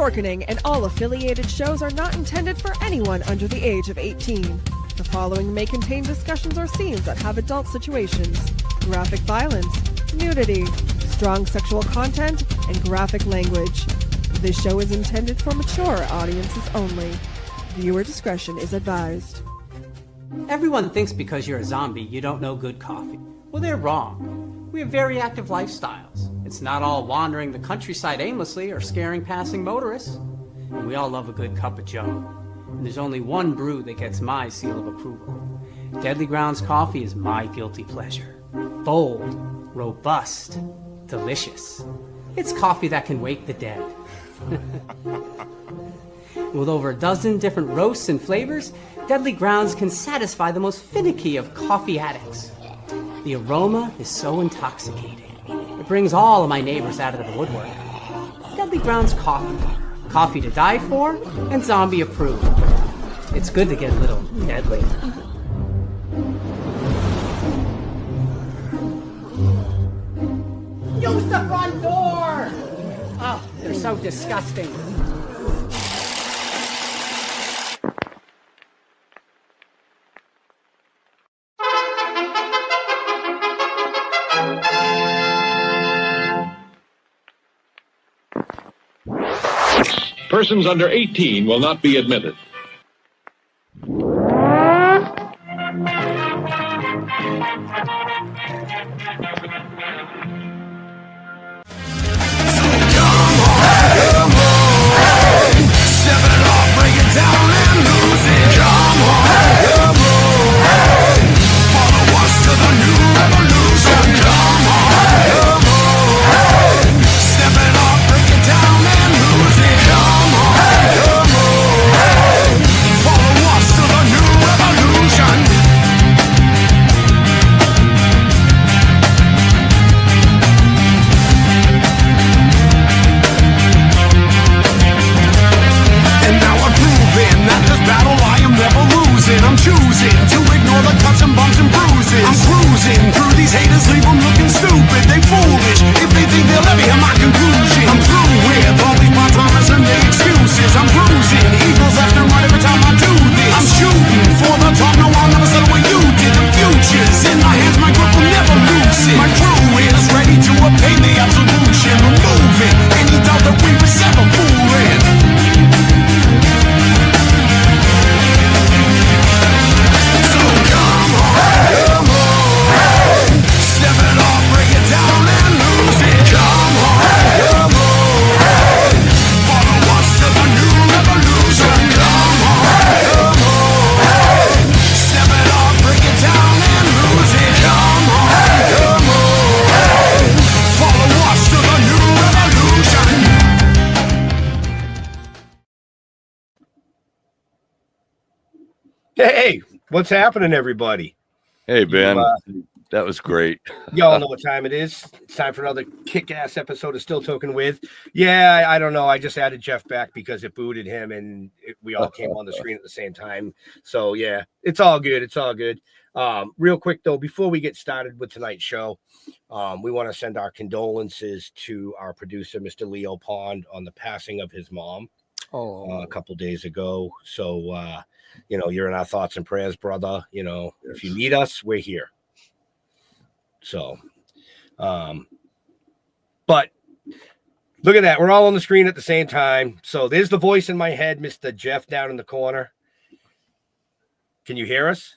Porkening and all affiliated shows are not intended for anyone under the age of 18. The following may contain discussions or scenes that have adult situations, graphic violence, nudity, strong sexual content, and graphic language. This show is intended for mature audiences only. Viewer discretion is advised. Everyone thinks because you're a zombie, you don't know good coffee. Well, they're wrong. We have very active lifestyles. It's not all wandering the countryside aimlessly or scaring passing motorists. And we all love a good cup of joe. And there's only one brew that gets my seal of approval. Deadly Grounds coffee is my guilty pleasure. Bold, robust, delicious. It's coffee that can wake the dead. With over a dozen different roasts and flavors, Deadly Grounds can satisfy the most finicky of coffee addicts. The aroma is so intoxicating. It brings all of my neighbors out of the woodwork. Deadly Grounds coffee. Coffee to die for and zombie approved. It's good to get a little deadly. Use the front door! Oh, they're so disgusting. Persons under 18 will not be admitted. Hey, what's happening, everybody? Hey, Ben. That was great. Y'all know what time it is. It's time for another kick-ass episode of Still Toking With. Yeah, I don't know. I just added Jeff back because it booted him, and we all came on the screen at the same time. So, yeah, it's all good. It's all good. Real quick, though, before we get started with tonight's show, we want to send our condolences to our producer, Mr. Leo Pond, on the passing of his mom a couple days ago. So, you're in our thoughts and prayers, brother. If you need us, we're here. So, but look at that. We're all on the screen at the same time. So there's the voice in my head, Mr. Jeff down in the corner. Can you hear us?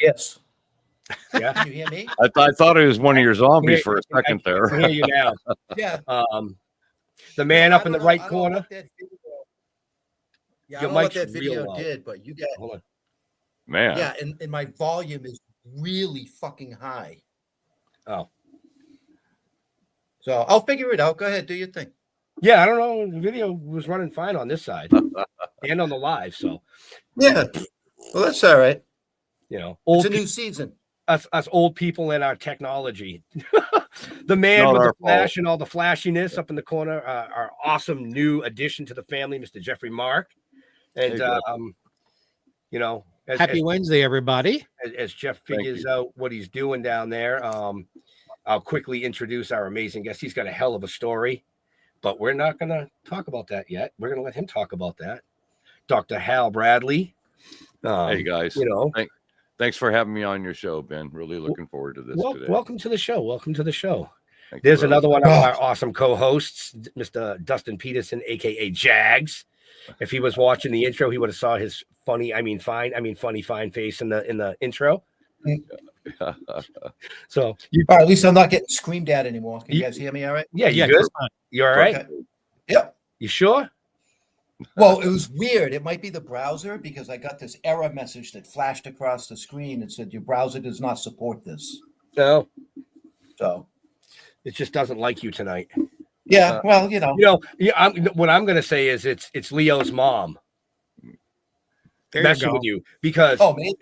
Yes. Yeah. Can you hear me? I thought it was one of your zombies for a second there. I can hear you now. Yeah. The man up in the right corner. I don't know what that video did, but you got hold on. Man. Yeah, and my volume is really fucking high. Oh. So I'll figure it out. Go ahead, do your thing. Yeah, I don't know. The video was running fine on this side and on the live. So yeah. Well, that's all right. It's a new season. Us old people and our technology. The man with the flash and all the flashiness up in the corner, our awesome new addition to the family, Mr. Jeffrey Mark. And happy Wednesday, everybody. As Jeff figures out what he's doing down there, I'll quickly introduce our amazing guest. He's got a hell of a story, but we're not going to talk about that yet. We're going to let him talk about that. Dr. Hal Bradley. Hey guys, you know, thanks for having me on your show, Ben. Really looking forward to this today. Welcome to the show. Welcome to the show. Thank you, There's brother. another one of our awesome co-hosts, Mr. Dustin Peterson, aka Jags. If he was watching the intro, he would have saw his funny fine face in the intro. So All right, at least I'm not getting screamed at anymore. Can you guys hear me all right? yeah, you Yeah, good? You all right? Okay. Yep. You sure? Well, it was weird. It might be the browser because I got this error message that flashed across the screen and said your browser does not support this. No, So it just doesn't like you tonight. yeah, well, you know. What I'm going to say is it's Leo's mom There you messing go. with you because Oh, man.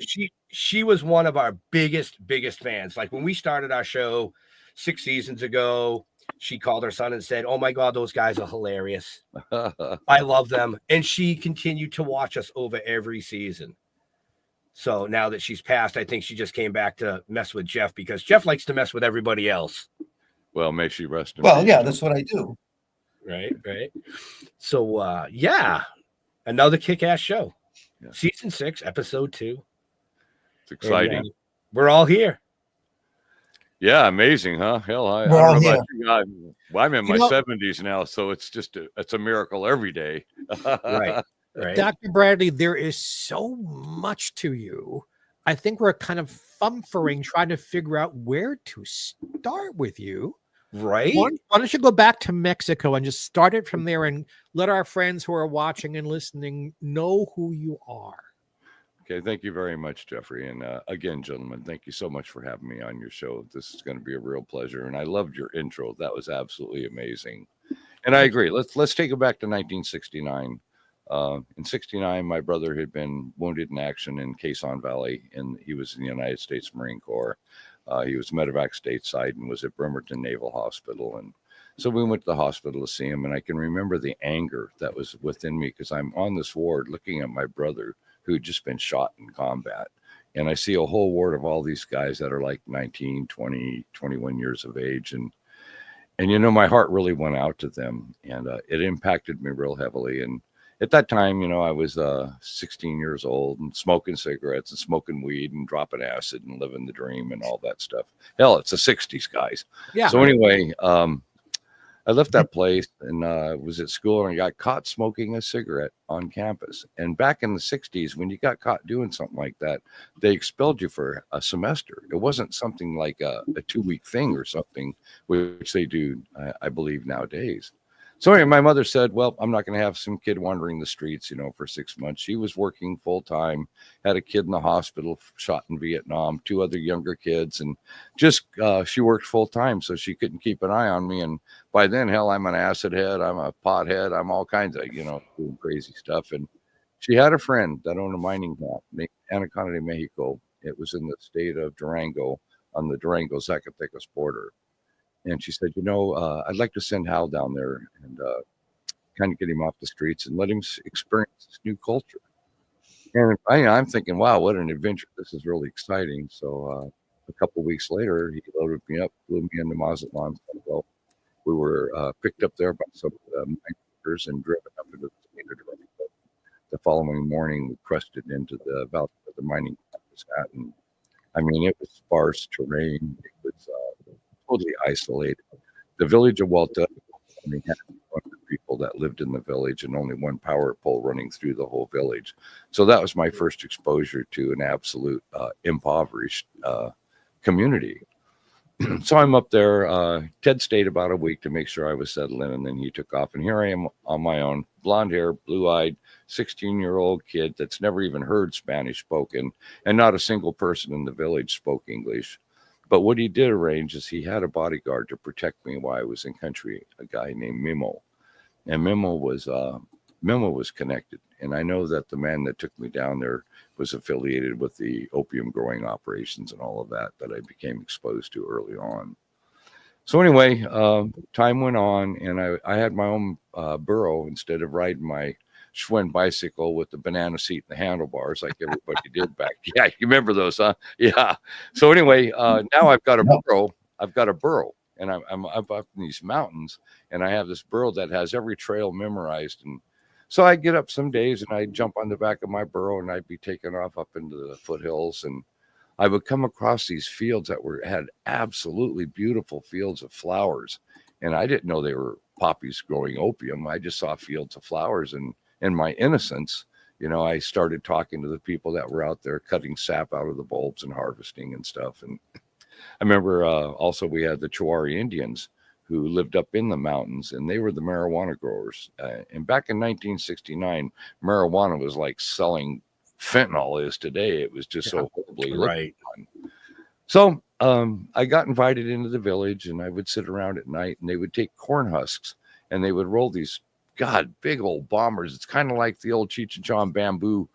she was one of our biggest fans. Like when we started our show 6 seasons ago, she called her son and said, "Oh my God, those guys are hilarious. I love them." And she continued to watch us over every season. So now that she's passed, I think she just came back to mess with Jeff because Jeff likes to mess with everybody else. Well, may she rest in Well, peace. yeah, that's what I do. Right. So yeah, another kick-ass show. Yeah. Season 6, episode 2. It's exciting. And, we're all here. Yeah, amazing, huh? Hell, I We're all don't know here. about you guys. Well, I'm in my know- 70s now, so it's just it's a miracle every day. Right. Right. Dr. Bradley, there is so much to you. I think we're kind of fumfering trying to figure out where to start with you. Right. Why don't you go back to Mexico and just start it from there and let our friends who are watching and listening know who you are? Okay, thank you very much, Jeffrey. And again, gentlemen, thank you so much for having me on your show. This is going to be a real pleasure. And I loved your intro. That was absolutely amazing. And I agree. Let's take it back to 1969. In 69, my brother had been wounded in action in Quezon Valley, and he was in the United States Marine Corps. He was medevac stateside and was at Bremerton Naval Hospital. And so we went to the hospital to see him. And I can remember the anger that was within me because I'm on this ward looking at my brother who had just been shot in combat. And I see a whole ward of all these guys that are like 19, 20, 21 years of age. And you know, my heart really went out to them, and it impacted me real heavily. And at that time, you know, I was 16 years old and smoking cigarettes and smoking weed and dropping acid and living the dream and all that stuff. Hell, it's the 60s, guys. Yeah. So anyway, I left that place and was at school and got caught smoking a cigarette on campus. And back in the 60s, when you got caught doing something like that, they expelled you for a semester. It wasn't something like a 2-week thing or something, which they do, I believe, nowadays. So anyway, my mother said, well, I'm not going to have some kid wandering the streets, you know, for 6 months. She was working full time, had a kid in the hospital, shot in Vietnam, 2 other younger kids, and just she worked full time, so she couldn't keep an eye on me. And by then, hell, I'm an acid head, I'm a pot head, I'm all kinds of, you know, doing crazy stuff. And she had a friend that owned a mining camp named Anaconda de Mexico. It was in the state of Durango on the Durango-Zacatecas border. And she said, you know, I'd like to send Hal down there and kind of get him off the streets and let him experience this new culture. And I'm thinking, wow, what an adventure. This is really exciting. So a couple of weeks later, he loaded me up, flew me into Mazatlan. Well, we were picked up there by some miners and driven up into the state of Durango. The following morning, we crested into the valley of the mining camp was at. And I mean, it was sparse terrain. It was totally isolated. The village of Walta only had 100 people that lived in the village and only one power pole running through the whole village. So that was my first exposure to an absolute impoverished community. So I'm up there. Ted stayed about a week to make sure I was settled in, and then he took off. And here I am on my own, blonde hair, blue-eyed, 16-year-old kid that's never even heard Spanish spoken, and not a single person in the village spoke English. But what he did arrange is he had a bodyguard to protect me while I was in country, a guy named Mimo. And Mimo was connected. And I know that the man that took me down there was affiliated with the opium growing operations and all of that I became exposed to early on. So anyway, time went on, and I had my own burro instead of riding my Schwinn bicycle with the banana seat and the handlebars like everybody did back. Yeah, you remember those, huh? Yeah. So anyway, now I've got a burro. and I'm up in these mountains, and I have this burro that has every trail memorized. And so I'd get up some days and I'd jump on the back of my burro and I'd be taking off up into the foothills, and I would come across these fields that had absolutely beautiful fields of flowers. And I didn't know they were poppies growing opium. I just saw fields of flowers, and in my innocence, I started talking to the people that were out there cutting sap out of the bulbs and harvesting and stuff. And I remember also we had the Chouari Indians who lived up in the mountains, and they were the marijuana growers. And back in 1969, marijuana was like selling fentanyl is today. It was just so horribly right. So I got invited into the village, and I would sit around at night, and they would take corn husks and they would roll these big old bombers. It's kind of like the old Cheech and Chong bamboo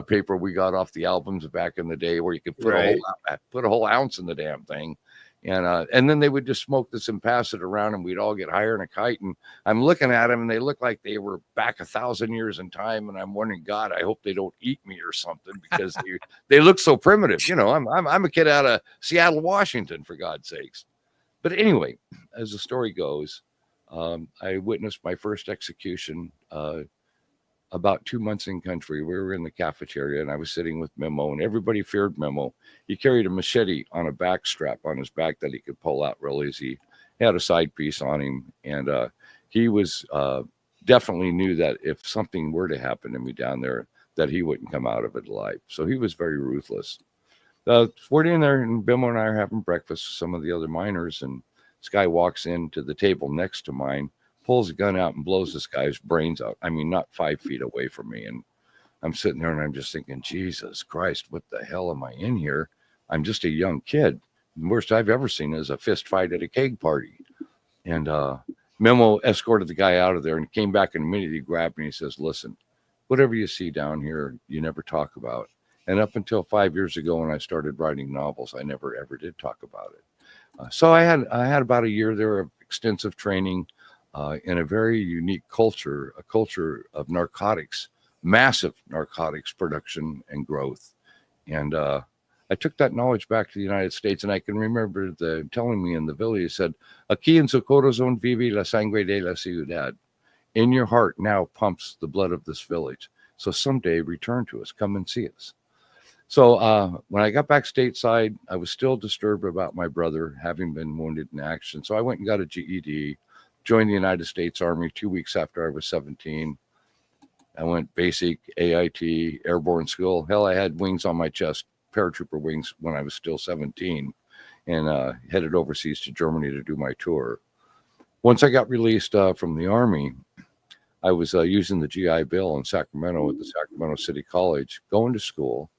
paper we got off the albums back in the day, where you could put a whole ounce in the damn thing. And then they would just smoke this and pass it around, and we'd all get higher in a kite. And I'm looking at them, and they look like they were back 1,000 years in time. And I'm wondering, God, I hope they don't eat me or something, because they look so primitive. I'm a kid out of Seattle, Washington, for God's sakes. But anyway, as the story goes, I witnessed my first execution about 2 months in country. We were in the cafeteria, and I was sitting with Memo, and everybody feared Memo. He carried a machete on a back strap on his back that he could pull out real easy. He had a side piece on him, and he was definitely knew that if something were to happen to me down there, that he wouldn't come out of it alive. So he was very ruthless. We're in there, and Memo and I are having breakfast with some of the other miners, and this guy walks into the table next to mine, pulls a gun out and blows this guy's brains out. I mean, not 5 feet away from me. And I'm sitting there and I'm just thinking, Jesus Christ, what the hell am I in here? I'm just a young kid. The worst I've ever seen is a fist fight at a keg party. And Memo escorted the guy out of there and came back and immediately grabbed me. He says, listen, whatever you see down here, you never talk about. And up until 5 years ago, when I started writing novels, I never ever did talk about it. So I had about a year there of extensive training in a very unique culture, a culture of narcotics, massive narcotics production and growth. And I took that knowledge back to the United States, and I can remember telling me in the village, he said, "Aquí en su corazón vive la sangre de la ciudad." In your heart now pumps the blood of this village. So someday return to us, come and see us. So when I got back stateside, I was still disturbed about my brother having been wounded in action. So I went and got a GED, joined the United States Army 2 weeks after I was 17. I went basic, AIT, airborne school. Hell, I had wings on my chest, paratrooper wings, when I was still 17, and headed overseas to Germany to do my tour. Once I got released from the Army, I was using the GI Bill in Sacramento at the Sacramento City College, going to school.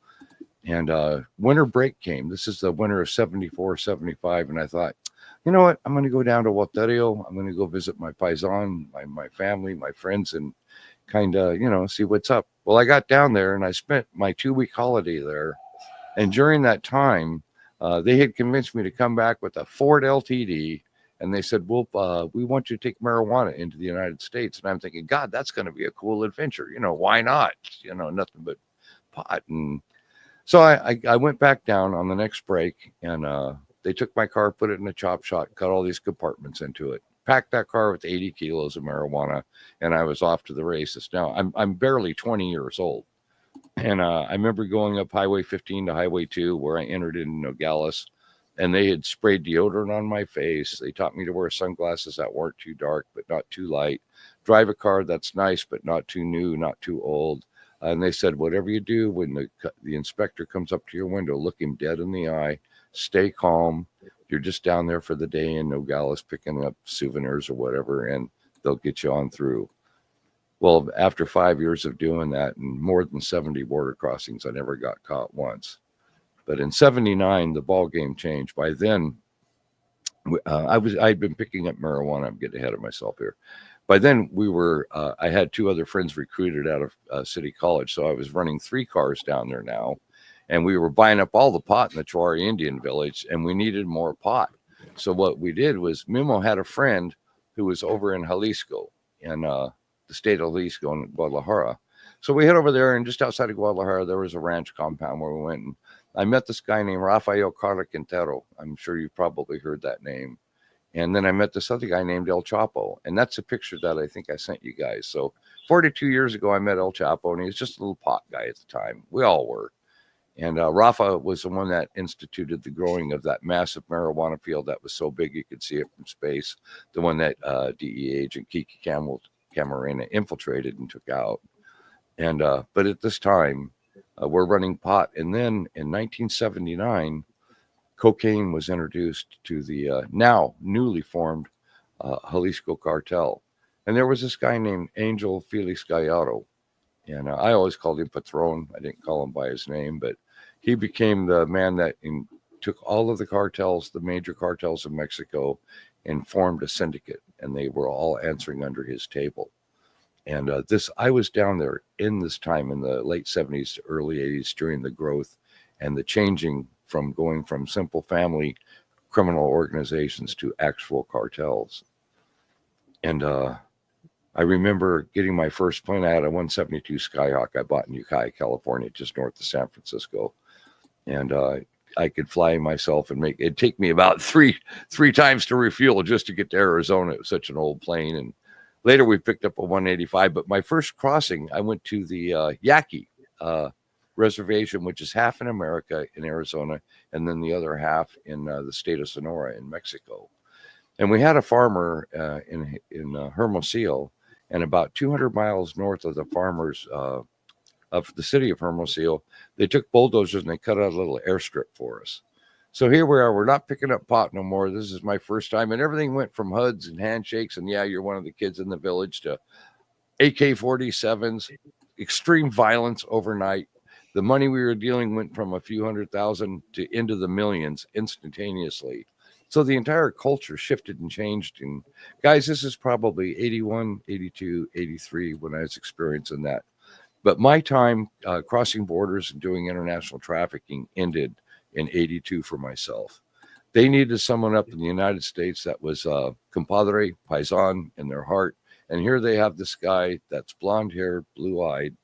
And winter break came. This is the winter of 74, 75. And I thought, you know what? I'm going to go down to Walterio. I'm going to go visit my paisan, my family, my friends, and kind of, see what's up. Well, I got down there and I spent my 2-week holiday there. And during that time, they had convinced me to come back with a Ford LTD. And they said, well, we want you to take marijuana into the United States. And I'm thinking, God, that's going to be a cool adventure. Why not? Nothing but pot. And so I went back down on the next break, and they took my car, put it in a chop shop, cut all these compartments into it, packed that car with 80 kilos of marijuana, and I was off to the races. Now, I'm barely 20 years old. And I remember going up Highway 15 to Highway 2, where I entered in Nogales, and they had sprayed deodorant on my face. They taught me to wear sunglasses that weren't too dark, but not too light. Drive a car that's nice, but not too new, not too old. And they said, whatever you do, when the inspector comes up to your window, look him dead in the eye, stay calm. You're just down there for the day in Nogales picking up souvenirs or whatever, and they'll get you on through. Well, after 5 years of doing that and more than 70 border crossings, I never got caught once. But in 79, the ball game changed. By then, I'd been picking up marijuana. I'm getting ahead of myself here. By then, I had 2 other friends recruited out of City College. So I was running 3 cars down there now. And we were buying up all the pot in the Chouari Indian village, and we needed more pot. So what we did was Memo had a friend who was over in Jalisco, in the state of Jalisco in Guadalajara. So we head over there, and just outside of Guadalajara, there was a ranch compound where we went. And I met this guy named Rafael Carla Quintero. I'm sure you've probably heard that name. And then I met this other guy named El Chapo. And that's a picture that I think I sent you guys. So 42 years ago, I met El Chapo, and he was just a little pot guy at the time. We all were. And Rafa was the one that instituted the growing of that massive marijuana field that was so big you could see it from space. The one that DEA agent Kiki Camarena infiltrated and took out. And but at this time, we're running pot. And then in 1979, cocaine was introduced to the now newly formed Jalisco cartel. And there was this guy named Angel Felix Gallardo. And I always called him Patron. I didn't call him by his name, but he became the man that took all of the cartels, the major cartels of Mexico, and formed a syndicate. And they were all answering under his table. And I was down there in this time in the late 70s to early 80s during the growth and the changing from going from simple family criminal organizations to actual cartels. And I remember getting my first plane. I had a 172 Skyhawk I bought in Ukiah, California, just north of San Francisco. And I could fly myself and it'd take me about three times to refuel just to get to Arizona. It was such an old plane. And later we picked up a 185. But my first crossing, I went to the Yaqui reservation, which is half in America in Arizona, and then the other half in the state of Sonora in Mexico. And we had a farmer in Hermosillo, and about 200 miles north of the farmers of the city of Hermosillo, they took bulldozers and they cut out a little airstrip for us. So here we are. We're not picking up pot no more. This is my first time. And everything went from HUDs and handshakes and, yeah, you're one of the kids in the village, to AK-47s, extreme violence overnight. The money we were dealing went from a few $100,000 to into the millions instantaneously. So the entire culture shifted and changed. And guys, this is probably 81, 82, 83 when I was experiencing that. But my time crossing borders and doing international trafficking ended in 82 for myself. They needed someone up in the United States that was compadre, paisan in their heart. And here they have this guy that's blonde hair, blue eyed,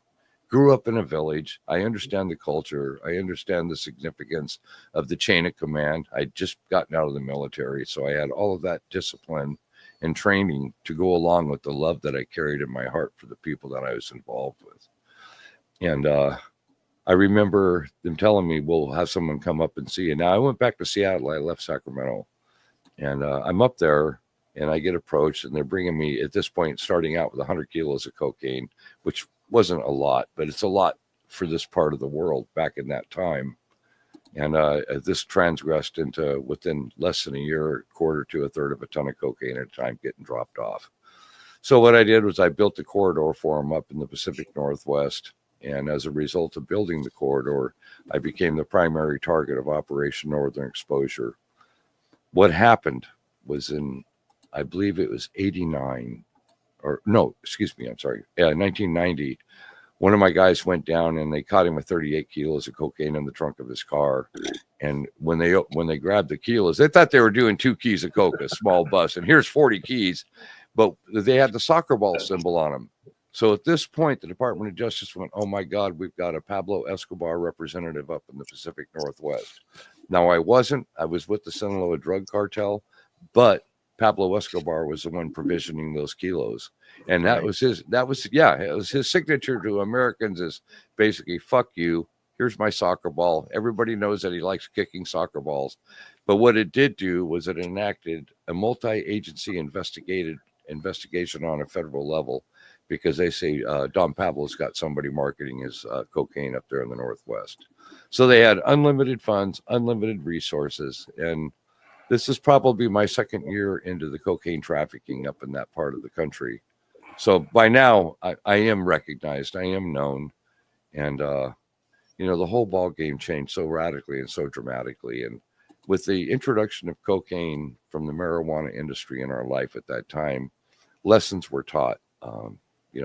grew up in a village. I understand the culture. I understand the significance of the chain of command. I'd just gotten out of the military, so I had all of that discipline and training to go along with the love that I carried in my heart for the people that I was involved with. And I remember them telling me, we'll have someone come up and see you. Now, I went back to Seattle. I left Sacramento. And I'm up there, and I get approached, and they're bringing me, at this point, starting out with 100 kilos of cocaine, which wasn't a lot, but it's a lot for this part of the world back in that time. And this transgressed into, within less than a year, quarter to a third of a ton of cocaine at a time getting dropped off. So what I did was I built a corridor for them up in the Pacific Northwest. And as a result of building the corridor, I became the primary target of Operation Northern Exposure. What happened was I believe it was 89, or no, excuse me, I'm sorry, 1990. One of my guys went down and they caught him with 38 kilos of cocaine in the trunk of his car. And when they grabbed the kilos, they thought they were doing 2 keys of coke, a small bus, and here's 40 keys, but they had the soccer ball symbol on them. So at this point, the Department of Justice went, oh my God, we've got a Pablo Escobar representative up in the Pacific Northwest. Now, I was with the Sinaloa drug cartel, but Pablo Escobar was the one provisioning those kilos. And it was his signature to Americans is basically, fuck you, here's my soccer ball. Everybody knows that he likes kicking soccer balls. But what it did do was it enacted a multi-agency investigation on a federal level, because they say Don Pablo's got somebody marketing his cocaine up there in the Northwest. So they had unlimited funds, unlimited resources. And this is probably my second year into the cocaine trafficking up in that part of the country. So by now, I am recognized, I am known. And, the whole ball game changed so radically and so dramatically. And with the introduction of cocaine from the marijuana industry in our life at that time, lessons were taught.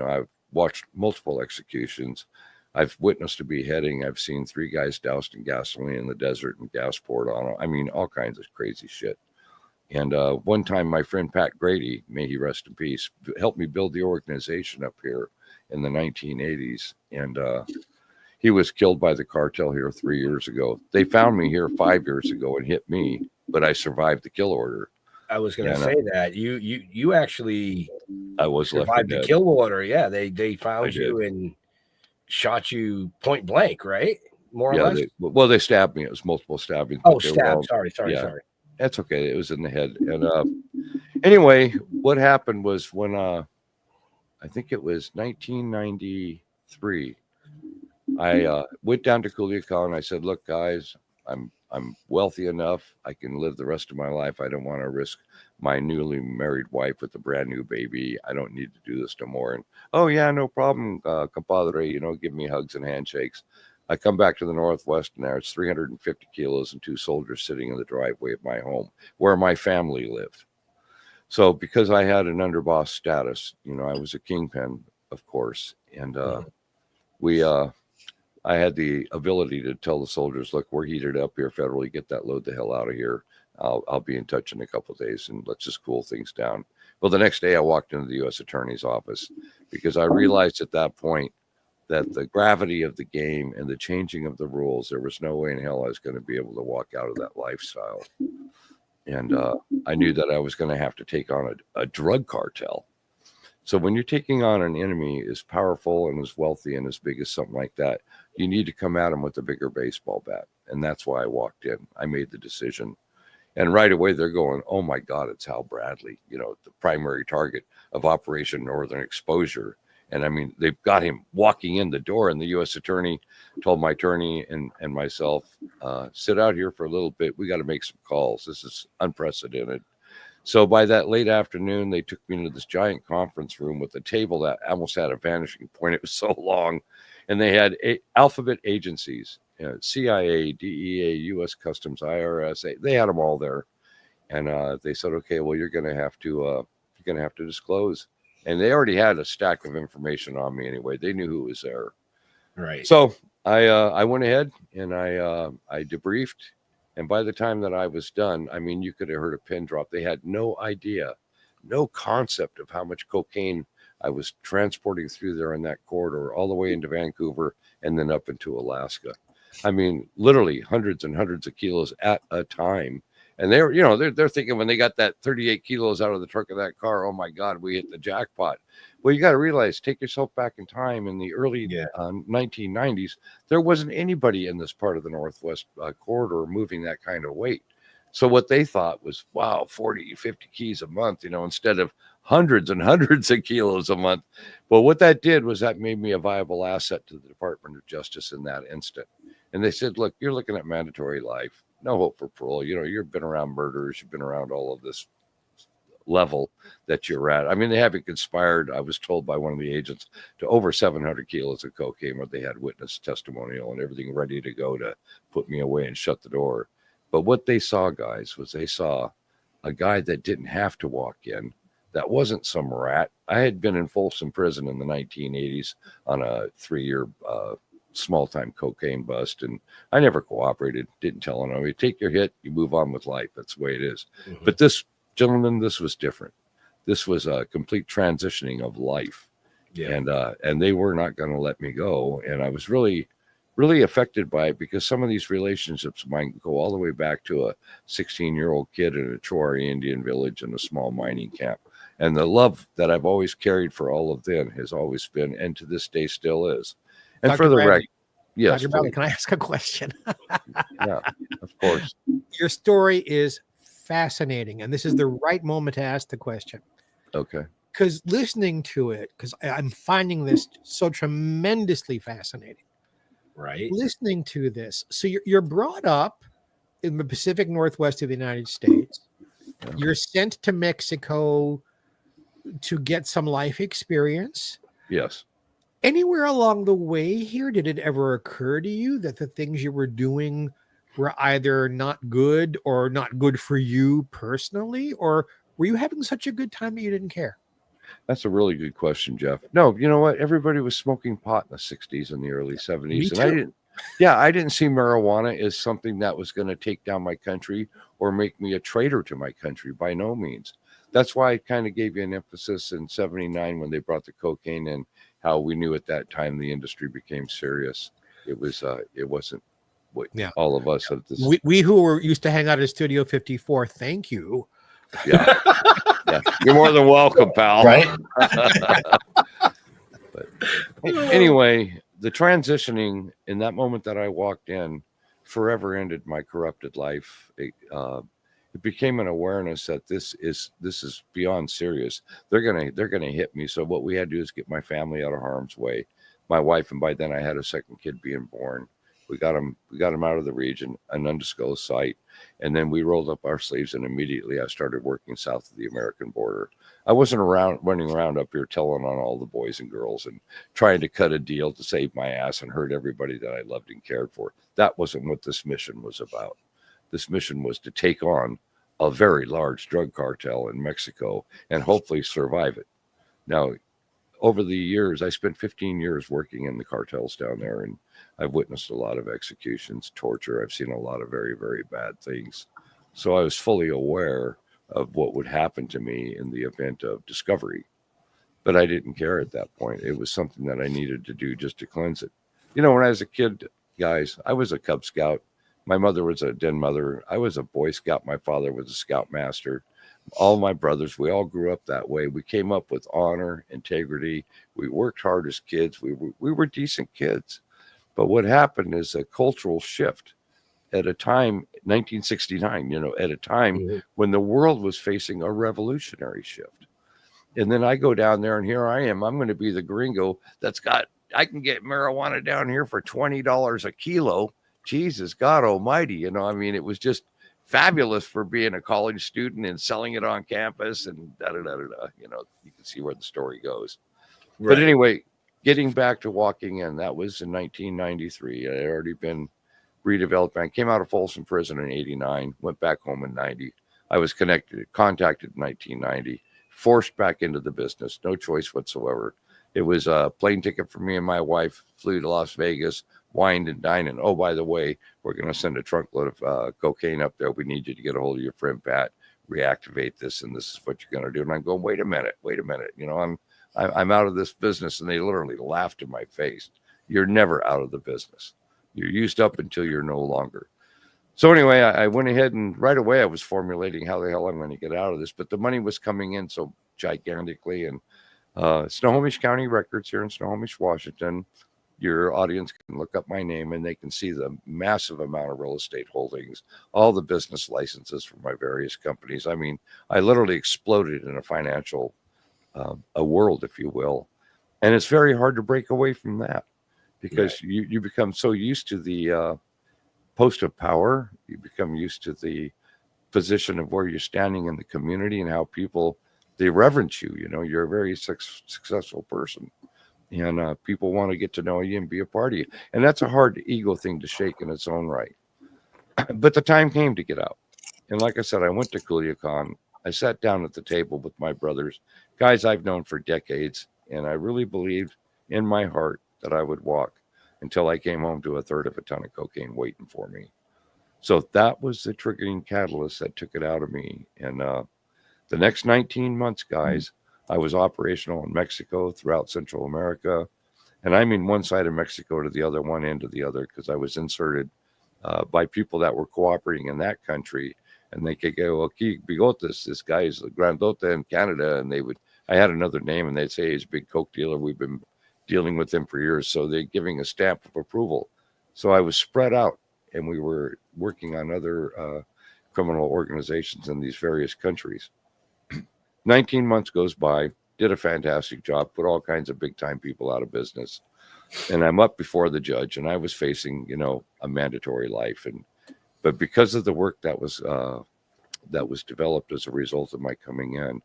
I've watched multiple executions. I've witnessed a beheading. I've seen 3 guys doused in gasoline in the desert and gas poured on them. I mean, all kinds of crazy shit. And one time, my friend Pat Grady, may he rest in peace, helped me build the organization up here in the 1980s. And he was killed by the cartel here 3 years ago. They found me here 5 years ago and hit me, but I survived the kill order. I was going Yeah, to no. say that you actually I was left for survived the dead. kill order. Yeah, they I found did. you and shot you point blank, right? More or Yeah, less. they stabbed me. It was multiple stabbings. Oh, But they were stab. all, Sorry. yeah, that's okay. It was in the head. And anyway, what happened was when I think it was 1993, I went down to Culiacan and I said, "Look, guys, I'm wealthy enough. I can live the rest of my life. I don't want to risk my newly married wife with a brand new baby. I don't need to do this no more." And oh yeah, no problem, compadre. Give me hugs and handshakes. I come back to the Northwest and there's 350 kilos and 2 soldiers sitting in the driveway of my home where my family lived. So because I had an underboss status, I was a kingpin, of course, and I had the ability to tell the soldiers, "Look, we're heated up here federally. Get that load the hell out of here. I'll be in touch in a couple of days, and let's just cool things down." Well, the next day I walked into the U.S. Attorney's office because I realized at that point that the gravity of the game and the changing of the rules, there was no way in hell I was going to be able to walk out of that lifestyle. And I knew that I was going to have to take on a drug cartel. So when you're taking on an enemy as powerful and as wealthy and as big as something like that, you need to come at them with a bigger baseball bat. And that's why I walked in. I made the decision. And right away they're going, "Oh my God, it's Hal Bradley, the primary target of Operation Northern Exposure." And I mean, they've got him walking in the door, and the U.S. attorney told my attorney and myself, "Sit out here for a little bit. We got to make some calls. This is unprecedented." So by that late afternoon, they took me into this giant conference room with a table that almost had a vanishing point. It was so long. And they had alphabet agencies, CIA, DEA, U.S. Customs, IRS. They had them all there. And they said, "Okay, well, you're going to have to disclose." And they already had a stack of information on me anyway. They knew who was there. Right. So I went ahead and I debriefed. And by the time that I was done, I mean, you could have heard a pin drop. They had no idea, no concept of how much cocaine I was transporting through there in that corridor, all the way into Vancouver and then up into Alaska. I mean, literally hundreds and hundreds of kilos at a time. And they're thinking when they got that 38 kilos out of the trunk of that car, "Oh my God, we hit the jackpot." Well, you got to realize, take yourself back in time. In the early 1990s, there wasn't anybody in this part of the Northwest corridor moving that kind of weight. So what they thought was, wow, 40, 50 keys a month, instead of hundreds and hundreds of kilos a month. Well, what that did was that made me a viable asset to the Department of Justice in that instant. And they said, "Look, you're looking at mandatory life. No hope for parole. You've been around murderers. You've been around all of this level that you're at." I mean, they haven't conspired, I was told by one of the agents, to over 700 kilos of cocaine, where they had witness testimonial and everything ready to go to put me away and shut the door. But what they saw, guys, was they saw a guy that didn't have to walk in. That wasn't some rat. I had been in Folsom Prison in the 1980s on a 3-year small-time cocaine bust, and I never cooperated, didn't tell him. You take your hit, you move on with life. That's the way it is. Mm-hmm. But this gentleman, this was different. This was a complete transitioning of life. Yeah. And they were not going to let me go. And I was really, really affected by it, because some of these relationships might go all the way back to a 16-year-old kid in a Chori Indian village in a small mining camp. And the love that I've always carried for all of them has always been, and to this day still is. And Dr. for the Bradley, record, yes, Dr. Bradley, can I ask a question? Yeah, of course. Your story is fascinating, and this is the right moment to ask the question. Okay. Because listening to it, because I'm finding this so tremendously fascinating. Right. Listening to this, so you're brought up in the Pacific Northwest of the United States. Yeah. You're sent to Mexico to get some life experience. Yes. Anywhere along the way here, did it ever occur to you that the things you were doing were either not good or not good for you personally, or were you having such a good time that you didn't care? That's a really good question, Jeff. No, you know what? Everybody was smoking pot in the 60s and the early 70s. Me And too. I didn't see marijuana as something that was going to take down my country or make me a traitor to my country, by no means. That's why I kind of gave you an emphasis in 79 when they brought the cocaine in, how we knew at that time the industry became serious. It wasn't what all of us at this. We who were used to hang out at Studio 54, thank you Yeah. Yeah. You're more than welcome, pal. Right? But anyway, the transitioning in that moment that I walked in forever ended my corrupted life. It became an awareness that this is beyond serious. They're gonna hit me. So what we had to do is get my family out of harm's way. My wife, and by then I had a second kid being born. We got him out of the region, an undisclosed site, and then we rolled up our sleeves, and immediately I started working south of the American border. I wasn't running around up here telling on all the boys and girls and trying to cut a deal to save my ass and hurt everybody that I loved and cared for. That wasn't what this mission was about. This mission was to take on a very large drug cartel in Mexico and hopefully survive it. Now, over the years, I spent 15 years working in the cartels down there, and I've witnessed a lot of executions, torture. I've seen a lot of very, very bad things. So I was fully aware of what would happen to me in the event of discovery. But I didn't care at that point. It was something that I needed to do just to cleanse it. You know, when I was a kid, guys, I was a Cub Scout. My mother was a den mother. I was a Boy Scout. My father was a Scoutmaster. All my brothers, we all grew up that way. We came up with honor, integrity. We worked hard as kids. We were decent kids. But what happened is a cultural shift at a time, 1969, at a time when the world was facing a revolutionary shift. And then I go down there and here I am. I'm going to be the gringo I can get marijuana down here for $20 a kilo. Jesus, God almighty. It was just fabulous for being a college student and selling it on campus and you can see where the story goes. Right. But anyway, getting back to walking in, that was in 1993. I had already been redeveloped. I came out of Folsom Prison in 89, went back home in 90. I was contacted in 1990, forced back into the business, no choice whatsoever. It was a plane ticket for me and my wife, flew to Las Vegas, wined and dined. And oh, by the way, we're going to send a trunkload of cocaine up there. We need you to get a hold of your friend Pat, reactivate this, and this is what you're going to do. And I'm going, wait a minute. I'm out of this business. And they literally laughed in my face. You're never out of the business. You're used up until you're no longer. So anyway, I went ahead and right away I was formulating how the hell I'm going to get out of this. But the money was coming in so gigantically. And Snohomish County Records here in Snohomish, Washington, your audience can look up my name and they can see the massive amount of real estate holdings, all the business licenses from my various companies. I mean, I literally exploded in a financial a world, if you will. And it's very hard to break away from that because you become so used to the post of power. You become used to the position of where you're standing in the community and how people, they reverence you. You're a very successful person. And people want to get to know you and be a part of you. And that's a hard ego thing to shake in its own right. But the time came to get out. And like I said, I went to Culiacan. I sat down at the table with my brothers, guys I've known for decades. And I really believed in my heart that I would walk until I came home to a third of a ton of cocaine waiting for me. So that was the triggering catalyst that took it out of me. And the next 19 months, guys, I was operational in Mexico, throughout Central America. And I mean one side of Mexico to the other, one end to the other, because I was inserted by people that were cooperating in that country. And they could go, okay, Bigotes, this guy is a Grandota in Canada. And I had another name and they'd say he's a big coke dealer. We've been dealing with him for years. So they're giving a stamp of approval. So I was spread out and we were working on other criminal organizations in these various countries. 19 months goes by, did a fantastic job, put all kinds of big time people out of business. And I'm up before the judge and I was facing, a mandatory life. But because of the work that was developed as a result of my coming in,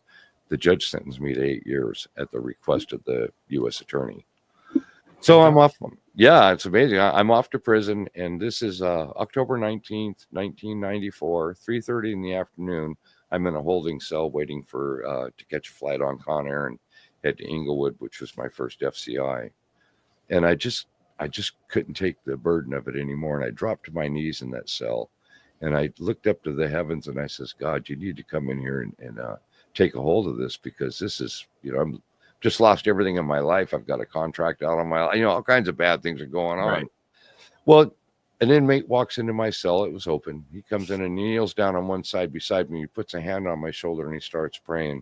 the judge sentenced me to 8 years at the request of the U.S. attorney. So I'm off. Yeah, it's amazing. I'm off to prison. And this is October 19th, 1994, 3:30 in the afternoon. I'm in a holding cell waiting for to catch a flight on Conair and head to Inglewood, which was my first FCI. And I just couldn't take the burden of it anymore. And I dropped to my knees in that cell. And I looked up to the heavens and I says, God, you need to come in here and take a hold of this because this is, I'm just lost everything in my life. I've got a contract out on my, all kinds of bad things are going on. Right. Well, An inmate walks into my cell. It was open. He comes in and he kneels down on one side beside me. He puts a hand on my shoulder and he starts praying.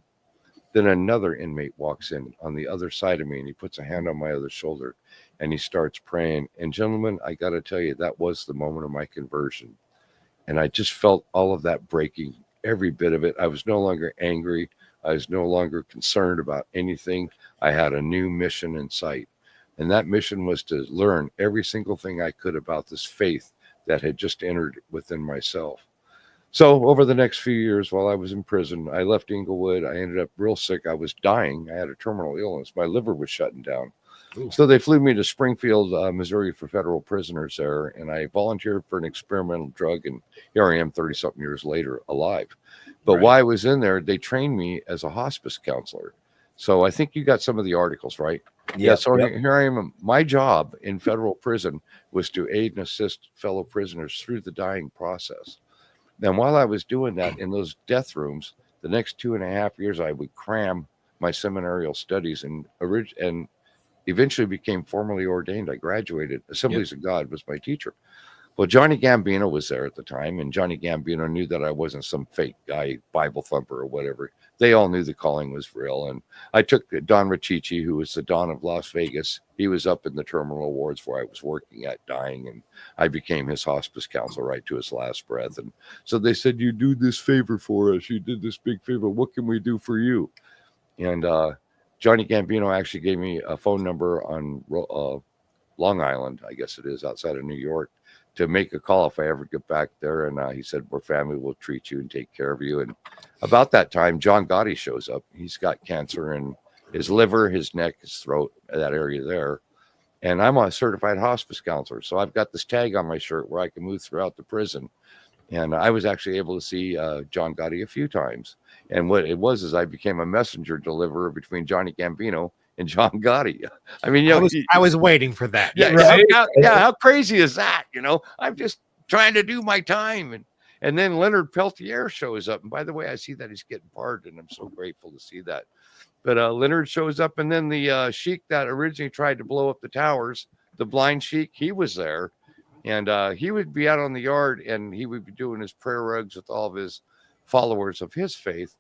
Then another inmate walks in on the other side of me and he puts a hand on my other shoulder and he starts praying. And gentlemen, I got to tell you, that was the moment of my conversion. And I just felt all of that breaking, every bit of it. I was no longer angry. I was no longer concerned about anything. I had a new mission in sight. And that mission was to learn every single thing I could about this faith that had just entered within myself. So over the next few years while I was in prison, I left Inglewood. I ended up real sick. I was dying. I had a terminal illness. My liver was shutting down. Ooh. So they flew me to Springfield, Missouri for federal prisoners there. And I volunteered for an experimental drug. And here I am 30-something years later, alive. But while I was in there, they trained me as a hospice counselor. So I think you got some of the articles, right? Yeah. So here I am. My job in federal prison was to aid and assist fellow prisoners through the dying process. And while I was doing that in those death rooms, the next 2.5 years, I would cram my seminarial studies and eventually became formally ordained. I graduated. Assemblies of God was my teacher. Well, Johnny Gambino was there at the time, and Johnny Gambino knew that I wasn't some fake guy, Bible thumper or whatever. They all knew the calling was real. And I took Don Riccici, who was the Don of Las Vegas. He was up in the terminal wards where I was working at dying, and I became his hospice counselor right to his last breath. And so they said, you do this favor for us. You did this big favor. What can we do for you? And Johnny Gambino actually gave me a phone number on Long Island, I guess it is, outside of New York, to make a call if I ever get back there. And he said, our family will treat you and take care of you. And about that time, John Gotti shows up. He's got cancer in his liver, his neck, his throat, that area there. And I'm a certified hospice counselor. So I've got this tag on my shirt where I can move throughout the prison. And I was actually able to see John Gotti a few times. And what it was is I became a messenger deliverer between Johnny Gambino and John Gotti. I mean, you know, I was waiting for that. Yeah, right? How crazy is that? You know, I'm just trying to do my time. And then Leonard Peltier shows up. And by the way, I see that he's getting pardoned. I'm so grateful to see that. But Leonard shows up, and then the sheik that originally tried to blow up the towers, the blind sheik, he was there. And he would be out on the yard, and he would be doing his prayer rugs with all of his followers of his faith.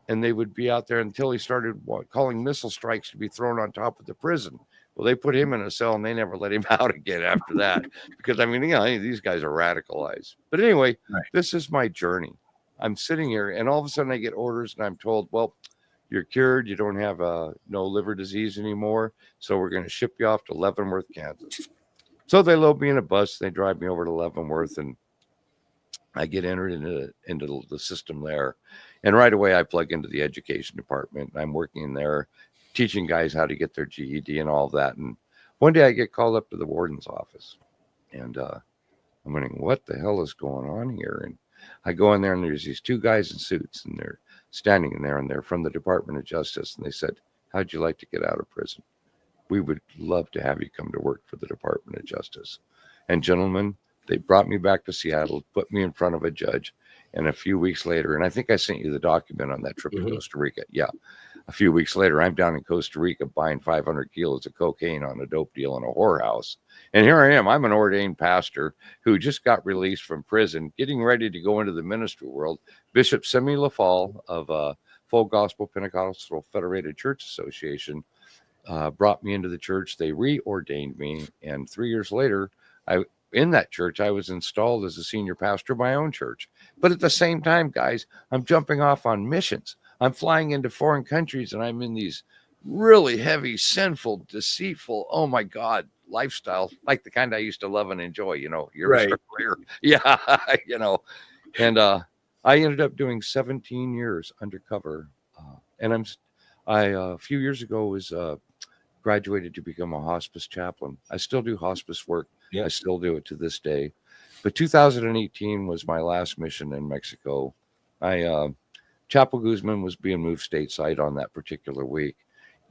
And they would be out there until he started calling missile strikes to be thrown on top of the prison. Well, they put him in a cell, and they never let him out again after that. Because, I mean, you know, these guys are radicalized. But anyway, This is my journey. I'm sitting here, and all of a sudden I get orders, and I'm told, well, you're cured. You don't have no liver disease anymore. So we're going to ship you off to Leavenworth, Kansas. So they load me in a bus. They drive me over to Leavenworth, and I get entered into the system there. And right away, I plug into the education department. I'm working in there, teaching guys how to get their GED and all of that. And one day I get called up to the warden's office. And I'm wondering, what the hell is going on here? And I go in there, and there's these two guys in suits, and they're standing in there, and they're from the Department of Justice. And they said, how'd you like to get out of prison? We would love to have you come to work for the Department of Justice. And gentlemen, they brought me back to Seattle, put me in front of a judge. And a few weeks later, and I think I sent you the document on that trip to Costa Rica. Yeah. A few weeks later, I'm down in Costa Rica buying 500 kilos of cocaine on a dope deal in a whorehouse. And here I am. I'm an ordained pastor who just got released from prison, getting ready to go into the ministry world. Bishop Semi LaFall of Full Gospel Pentecostal Federated Church Association brought me into the church. They reordained me. And 3 years later, in that church, I was installed as a senior pastor of my own church. But at the same time, guys, I'm jumping off on missions. I'm flying into foreign countries, and I'm in these really heavy, sinful, deceitful, oh my God, lifestyle, like the kind I used to love and enjoy, you know, career. Yeah, you know. And I ended up doing 17 years undercover. And a few years ago was graduated to become a hospice chaplain. I still do hospice work. I still do it to this day. But 2018 was my last mission in Mexico. Chapo Guzman was being moved stateside on that particular week.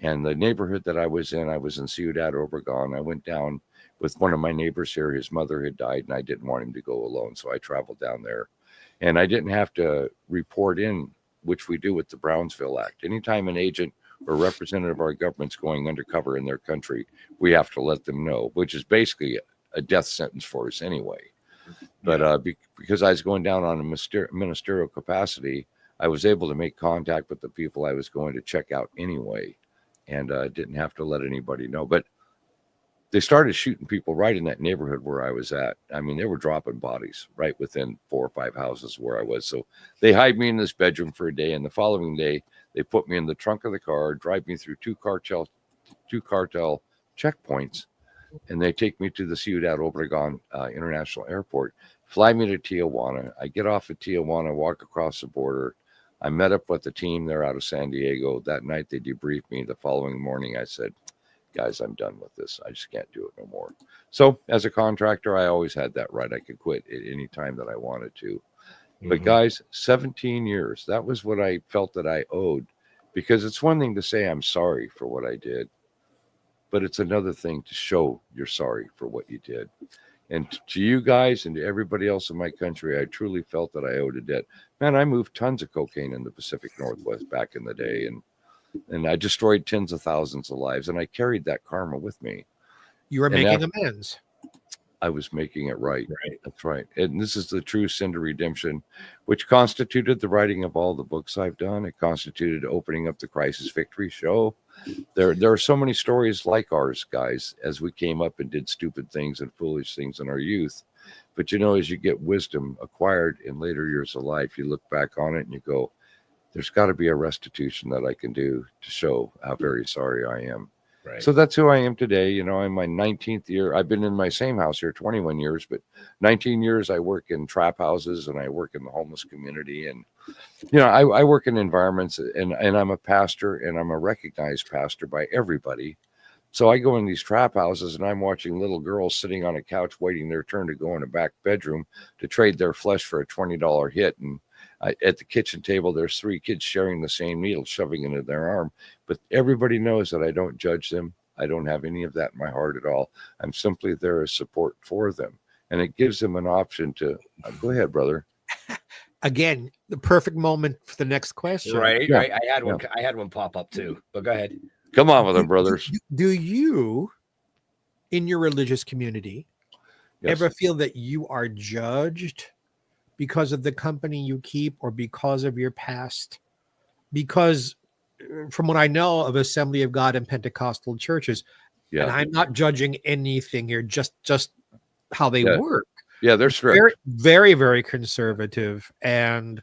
And the neighborhood that I was in Ciudad Obregón. I went down with one of my neighbors here. His mother had died, and I didn't want him to go alone. So I traveled down there. And I didn't have to report in, which we do with the Brownsville Act. Anytime an agent or representative of our government's going undercover in their country, we have to let them know, which is basically a death sentence for us anyway. But because I was going down on a ministerial capacity, I was able to make contact with the people I was going to check out anyway, and didn't have to let anybody know. But they started shooting people right in that neighborhood where I was at. I mean, they were dropping bodies right within 4 or 5 houses where I was. So they hide me in this bedroom for a day, and the following day they put me in the trunk of the car, drive me through two cartel checkpoints, and they take me to the Ciudad Obregon International Airport, fly me to Tijuana. I get off at Tijuana, walk across the border. I met up with the team there out of San Diego. That night they debriefed me. The following morning I said, guys, I'm done with this. I just can't do it no more. So as a contractor, I always had that right. I could quit at any time that I wanted to. But guys, 17 years, that was what I felt that I owed, because it's one thing to say I'm sorry for what I did, but it's another thing to show you're sorry for what you did. And to you guys and to everybody else in my country, I truly felt that I owed a debt. Man, I moved tons of cocaine in the Pacific Northwest back in the day, and I destroyed tens of thousands of lives, and I carried that karma with me. You were And making amends. I was making it right. That's right. And this is the true sin to redemption, which constituted the writing of all the books I've done. It constituted opening up the Crisis Victory show. There are so many stories like ours, guys, as we came up and did stupid things and foolish things in our youth. But you know, as you get wisdom acquired in later years of life, you look back on it and you go, there's got to be a restitution that I can do to show how very sorry I am. Right. So that's who I am today. You know, in my 19th year, I've been in my same house here 21 years, but 19 years I work in trap houses and I work in the homeless community. And, you know, I work in environments, and I'm a pastor, and I'm a recognized pastor by everybody. So I go in these trap houses and I'm watching little girls sitting on a couch waiting their turn to go in a back bedroom to trade their flesh for a $20 hit. And at the kitchen table, there's 3 kids sharing the same needle, shoving into their arm. But everybody knows that I don't judge them. I don't have any of that in my heart at all. I'm simply there as support for them. And it gives them an option to go ahead, brother. Again, the perfect moment for the next question. Right. Yeah. I had one. I had one pop up too. But go ahead. Come on with them, brothers. Do you, in your religious community, Yes. ever feel that you are judged because of the company you keep or because of your past? Because from what I know of Assembly of God and Pentecostal churches, and Yeah. I'm not judging anything here, just how they Yeah. work. Yeah, they're strict. Very, very, very conservative and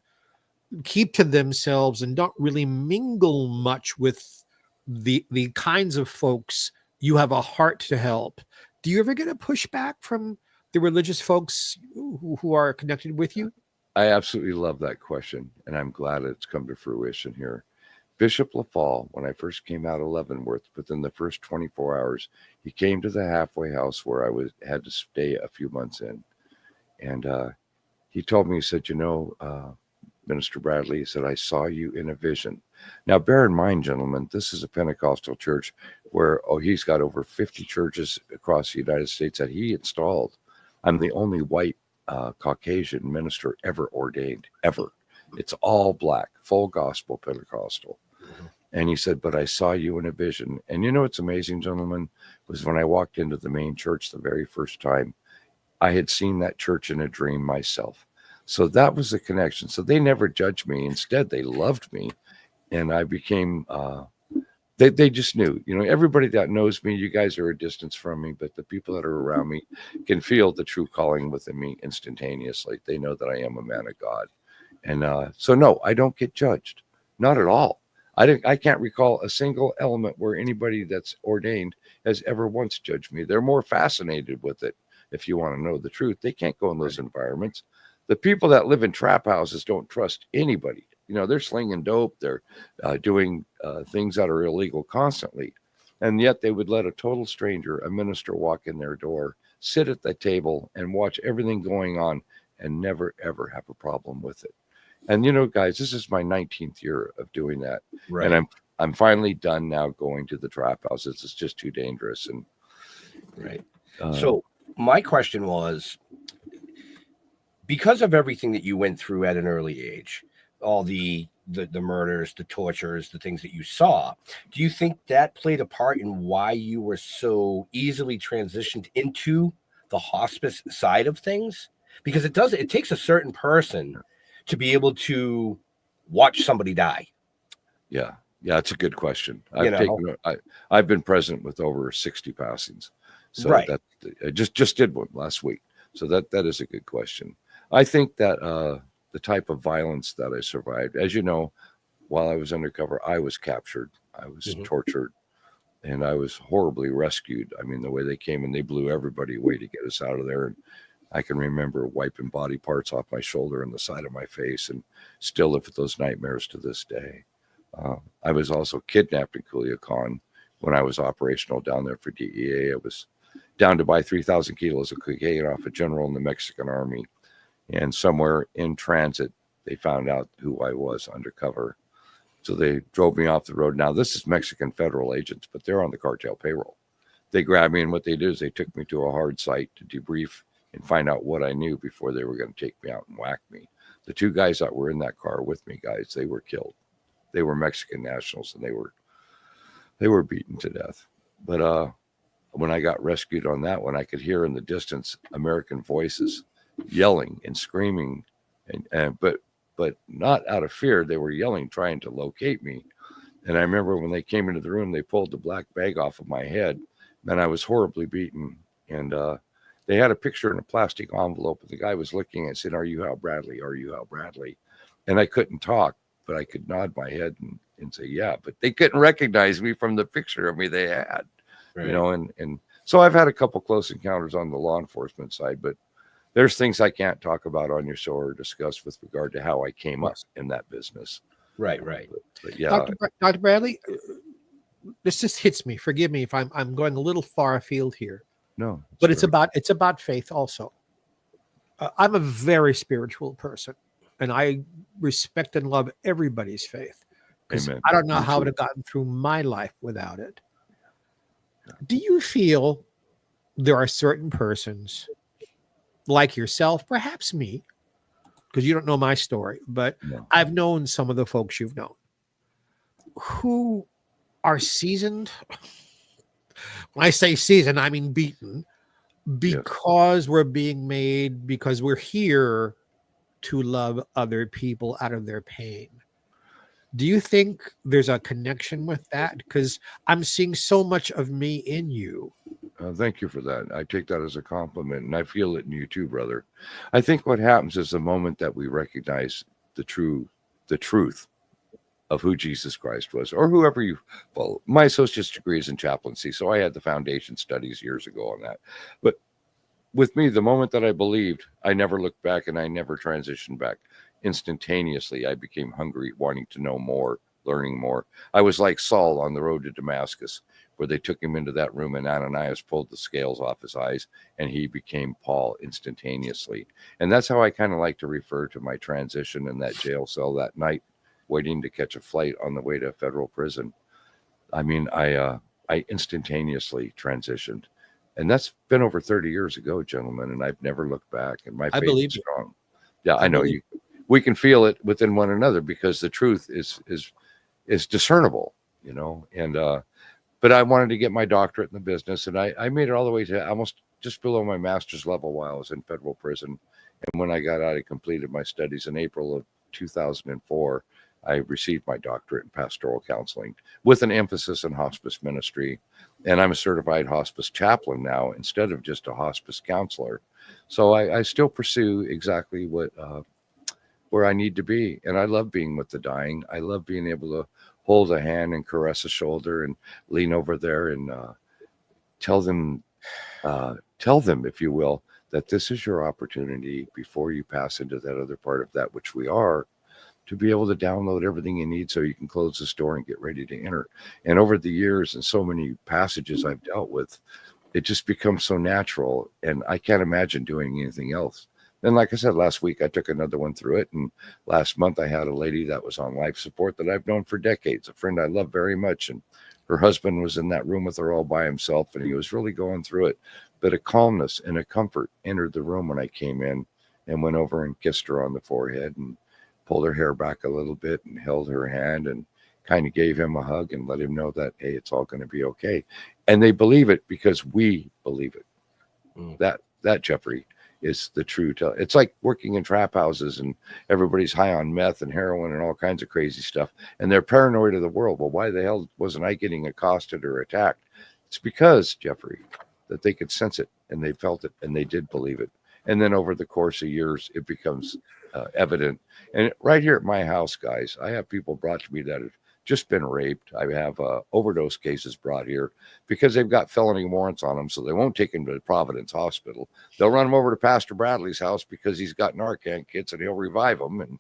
keep to themselves and don't really mingle much with the kinds of folks you have a heart to help. Do you ever get a pushback from the religious folks who are connected with you? I absolutely love that question, and I'm glad it's come to fruition here. Bishop LaFall, when I first came out of Leavenworth, within the first 24 hours, he came to the halfway house where I had to stay a few months in. And he told me, he said, you know, Minister Bradley, he said, I saw you in a vision. Now, bear in mind, gentlemen, this is a Pentecostal church where, he's got over 50 churches across the United States that he installed. I'm the only white Caucasian minister ever ordained, ever. It's all black, full gospel Pentecostal. And he said, but I saw you in a vision. And you know what's amazing, gentlemen, was when I walked into the main church the very first time, I had seen that church in a dream myself. So that was the connection. So they never judged me. Instead, they loved me. And I became, they just knew, you know, everybody that knows me, you guys are a distance from me, but the people that are around me can feel the true calling within me instantaneously. They know that I am a man of God. And so, no, I don't get judged. Not at all. I can't recall a single element where anybody that's ordained has ever once judged me. They're more fascinated with it. If you want to know the truth, they can't go in those environments. The people that live in trap houses don't trust anybody. You know, they're slinging dope. They're doing things that are illegal constantly. And yet they would let a total stranger, a minister, walk in their door, sit at the table and watch everything going on and never, ever have a problem with it. And, you know, guys, this is my 19th year of doing that. Right. And I'm finally done now going to the trap houses. It's just too dangerous. And Right. So my question was, because of everything that you went through at an early age, all the murders, the tortures, the things that you saw, do you think that played a part in why you were so easily transitioned into the hospice side of things? because it takes a certain person to be able to watch somebody die. Yeah, it's a good question. You I've been present with over 60 passings, so Right. that I just did one last week. So that is a good question. I think that the type of violence that I survived, as you know, while I was undercover, I was captured, I was tortured, and I was horribly rescued. I mean, the way they came and they blew everybody away to get us out of there. And I can remember wiping body parts off my shoulder and the side of my face, and still live with those nightmares to this day. I was also kidnapped in Culiacan when I was operational down there for DEA. I was down to buy 3,000 kilos of cocaine off a general in the Mexican army. And somewhere in transit, they found out who I was undercover. So they drove me off the road. Now, this is Mexican federal agents, but they're on the cartel payroll. They grabbed me, and what they did is they took me to a hard site to debrief and find out what I knew before they were going to take me out and whack me. The two guys that were in that car with me, guys, they were killed. They were Mexican nationals, and they were beaten to death. But when I got rescued on that one, I could hear in the distance American voices yelling and screaming, but not out of fear. They were yelling, trying to locate me. And I remember when they came into the room, they pulled the black bag off of my head, and I was horribly beaten. And they had a picture in a plastic envelope, and the guy was looking and said, "Are you Hal Bradley? Are you Hal Bradley?" And I couldn't talk, but I could nod my head and say, "Yeah," but they couldn't recognize me from the picture of me they had, Right. you know, and so I've had a couple close encounters on the law enforcement side, but there's things I can't talk about on your show or discuss with regard to how I came up in that business. Right. But yeah, Dr. Bradley, this just hits me. Forgive me if I'm going a little far afield here, no, but it's about faith also. I'm a very spiritual person, and I respect and love everybody's faith, because Amen. I don't know Me how I would too. have gotten through my life without it. Do you feel there are certain persons like yourself, perhaps me, because you don't know my story, but No. I've known some of the folks you've known who are seasoned? When I say seasoned, I mean beaten, because we're being made, because we're here to love other people out of their pain. Do you think there's a connection with that? Because I'm seeing so much of me in you. Thank you for that. I take that as a compliment, and I feel it in you too, brother. I think what happens is the moment that we recognize the truth of who Jesus Christ was, or whoever you follow. My associate's degree is in chaplaincy, so I had the foundation studies years ago on that. But with me, the moment that I believed, I never looked back, and I never transitioned back. Instantaneously, I became hungry, wanting to know more, learning more. I was like Saul on the road to Damascus, where they took him into that room and Ananias pulled the scales off his eyes and he became Paul instantaneously. And that's how I kind of like to refer to my transition in that jail cell that night, waiting to catch a flight on the way to a federal prison. I mean, I instantaneously transitioned. And that's been over 30 years ago, gentlemen, and I've never looked back, and my faith is strong. Yeah, I know you. We can feel it within one another because the truth is discernible, you know. And but I wanted to get my doctorate in the business, and I made it all the way to almost just below my master's level while I was in federal prison. And when I got out, I completed my studies in April of 2004. I received my doctorate in pastoral counseling with an emphasis in hospice ministry. And I'm a certified hospice chaplain now instead of just a hospice counselor. So I still pursue exactly where I need to be. And I love being with the dying. I love being able to hold a hand and caress a shoulder and lean over there and tell them, if you will, that this is your opportunity before you pass into that other part of that which we are, to be able to download everything you need so you can close this door and get ready to enter. And over the years and so many passages I've dealt with, it just becomes so natural, and I can't imagine doing anything else. And like I said, last week I took another one through it, and last month I had a lady that was on life support that I've known for decades, a friend I love very much, and her husband was in that room with her all by himself, and he was really going through it. But a calmness and a comfort entered the room when I came in, and went over and kissed her on the forehead and pulled her hair back a little bit and held her hand and kind of gave him a hug and let him know that, hey, it's all going to be okay. And they believe it because we believe it. That Jeffrey is the true tell. It's like working in trap houses and everybody's high on meth and heroin and all kinds of crazy stuff. And they're paranoid of the world. Well, why the hell wasn't I getting accosted or attacked? It's because, Jeffrey, that they could sense it and they felt it and they did believe it. And then over the course of years, it becomes evident. And right here at my house, guys, I have people brought to me that have just been raped. I have overdose cases brought here because they've got felony warrants on them, so they won't take them to Providence Hospital. They'll run them over to Pastor Bradley's house because he's got Narcan kits and he'll revive them. And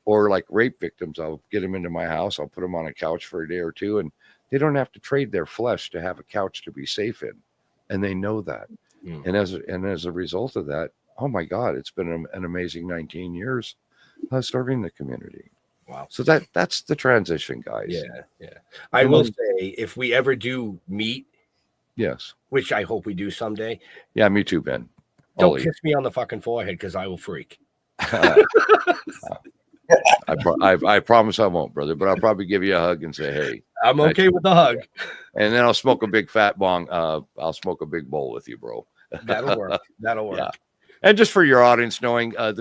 or like rape victims, I'll get them into my house. I'll put them on a couch for a day or two, and they don't have to trade their flesh to have a couch to be safe in, and they know that. And as a result of that, oh my God, it's been an amazing 19 years serving the community. Wow. So that's the transition, guys. Yeah. I will say, if we ever do meet, yes, which I hope we do someday. Yeah, me too, Ben. Don't kiss me on the fucking forehead because I will freak. I promise I won't, brother, but I'll probably give you a hug and say, hey. I'm okay with the hug. And then I'll smoke a big fat bong. I'll smoke a big bowl with you, bro. That'll work. That'll work. Yeah. And just for your audience knowing, I'm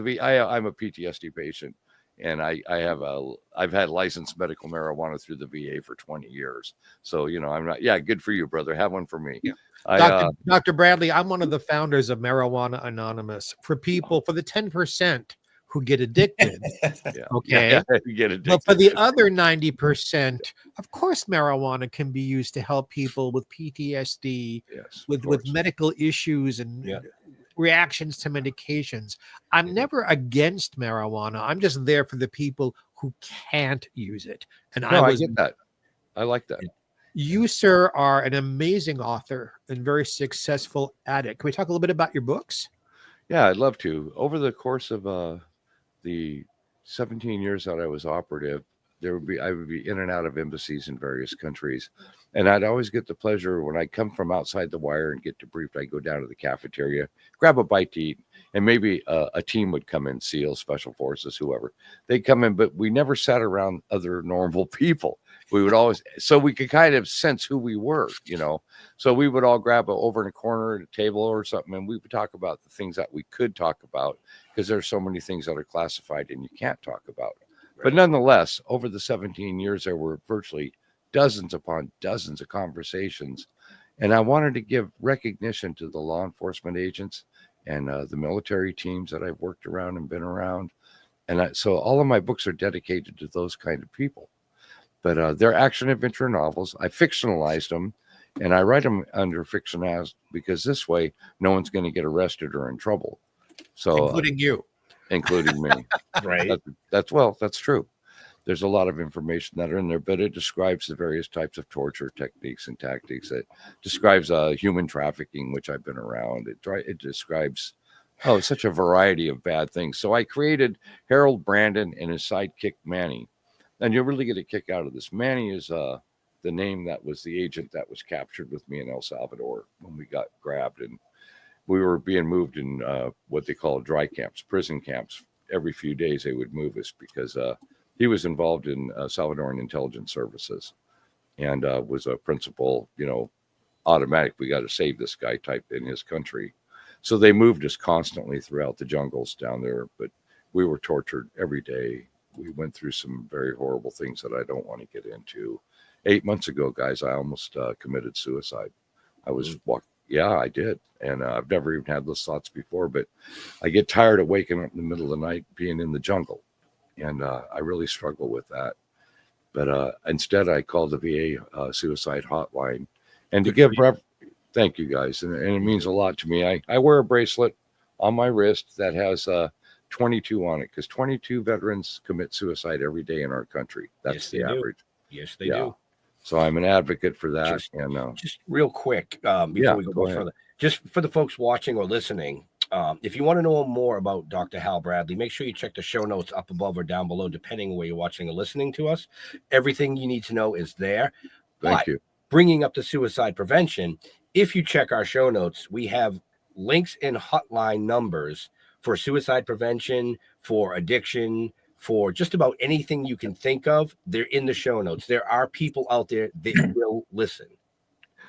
a PTSD patient. And I've had licensed medical marijuana through the VA for 20 years. So, I'm not, good for you, brother. Have one for me. Yeah. Dr. Bradley, I'm one of the founders of Marijuana Anonymous for the 10% who get addicted. Okay. You get addicted. But for the other 90%, of course, marijuana can be used to help people with PTSD, with medical issues and reactions to medications. I'm never against marijuana. I'm just there for the people who can't use it. And I get that. I like that. You, sir, are an amazing author and very successful addict. Can we talk a little bit about your books? Yeah, I'd love to. Over the course of the 17 years that I was operative, I would be in and out of embassies in various countries. And I'd always get the pleasure when I come from outside the wire and get debriefed, I go down to the cafeteria, grab a bite to eat, and maybe a team would come in, SEALs, Special Forces, whoever. They'd come in, but we never sat around other normal people. We would always, so we could kind of sense who we were, So we would all grab over in a corner at a table or something, and we would talk about the things that we could talk about because there's so many things that are classified and you can't talk about. Right. But nonetheless, over the 17 years, there were virtually dozens upon dozens of conversations. And I wanted to give recognition to the law enforcement agents and the military teams that I've worked around and been around. And so all of my books are dedicated to those kind of people. But they're action adventure novels. I fictionalized them, and I write them under fiction because this way no one's going to get arrested or in trouble. So including you. Including me. Right. That's true. There's a lot of information that are in there, but it describes the various types of torture techniques and tactics. It describes human trafficking, which I've been around. It describes such a variety of bad things. So I created Harold Brandon and his sidekick Manny. And you'll really get a kick out of this. Manny is the name that was the agent that was captured with me in El Salvador when we got grabbed. And we were being moved in what they call dry camps, prison camps. Every few days they would move us because he was involved in Salvadoran intelligence services and was a principal, automatic, we got to save this guy type in his country. So they moved us constantly throughout the jungles down there, but we were tortured every day. We went through some very horrible things that I don't want to get into. 8 months ago, guys, I almost committed suicide. I did. And I've never even had those thoughts before, but I get tired of waking up in the middle of the night being in the jungle. And I really struggle with that. But instead, I called the VA suicide hotline. And to give, thank you guys. And it means a lot to me. I wear a bracelet on my wrist that has 22 on it because 22 veterans commit suicide every day in our country. That's the average. Yes, they do. So I'm an advocate for that. Just real quick before we go further, just for the folks watching or listening, if you want to know more about Dr. Hal Bradley, make sure you check the show notes up above or down below, depending on where you're watching or listening to us. Everything you need to know is there. Thank you. Bringing up the suicide prevention, if you check our show notes, we have links and hotline numbers for suicide prevention, for addiction, for just about anything you can think of. They're in the show notes. There are people out there that will listen.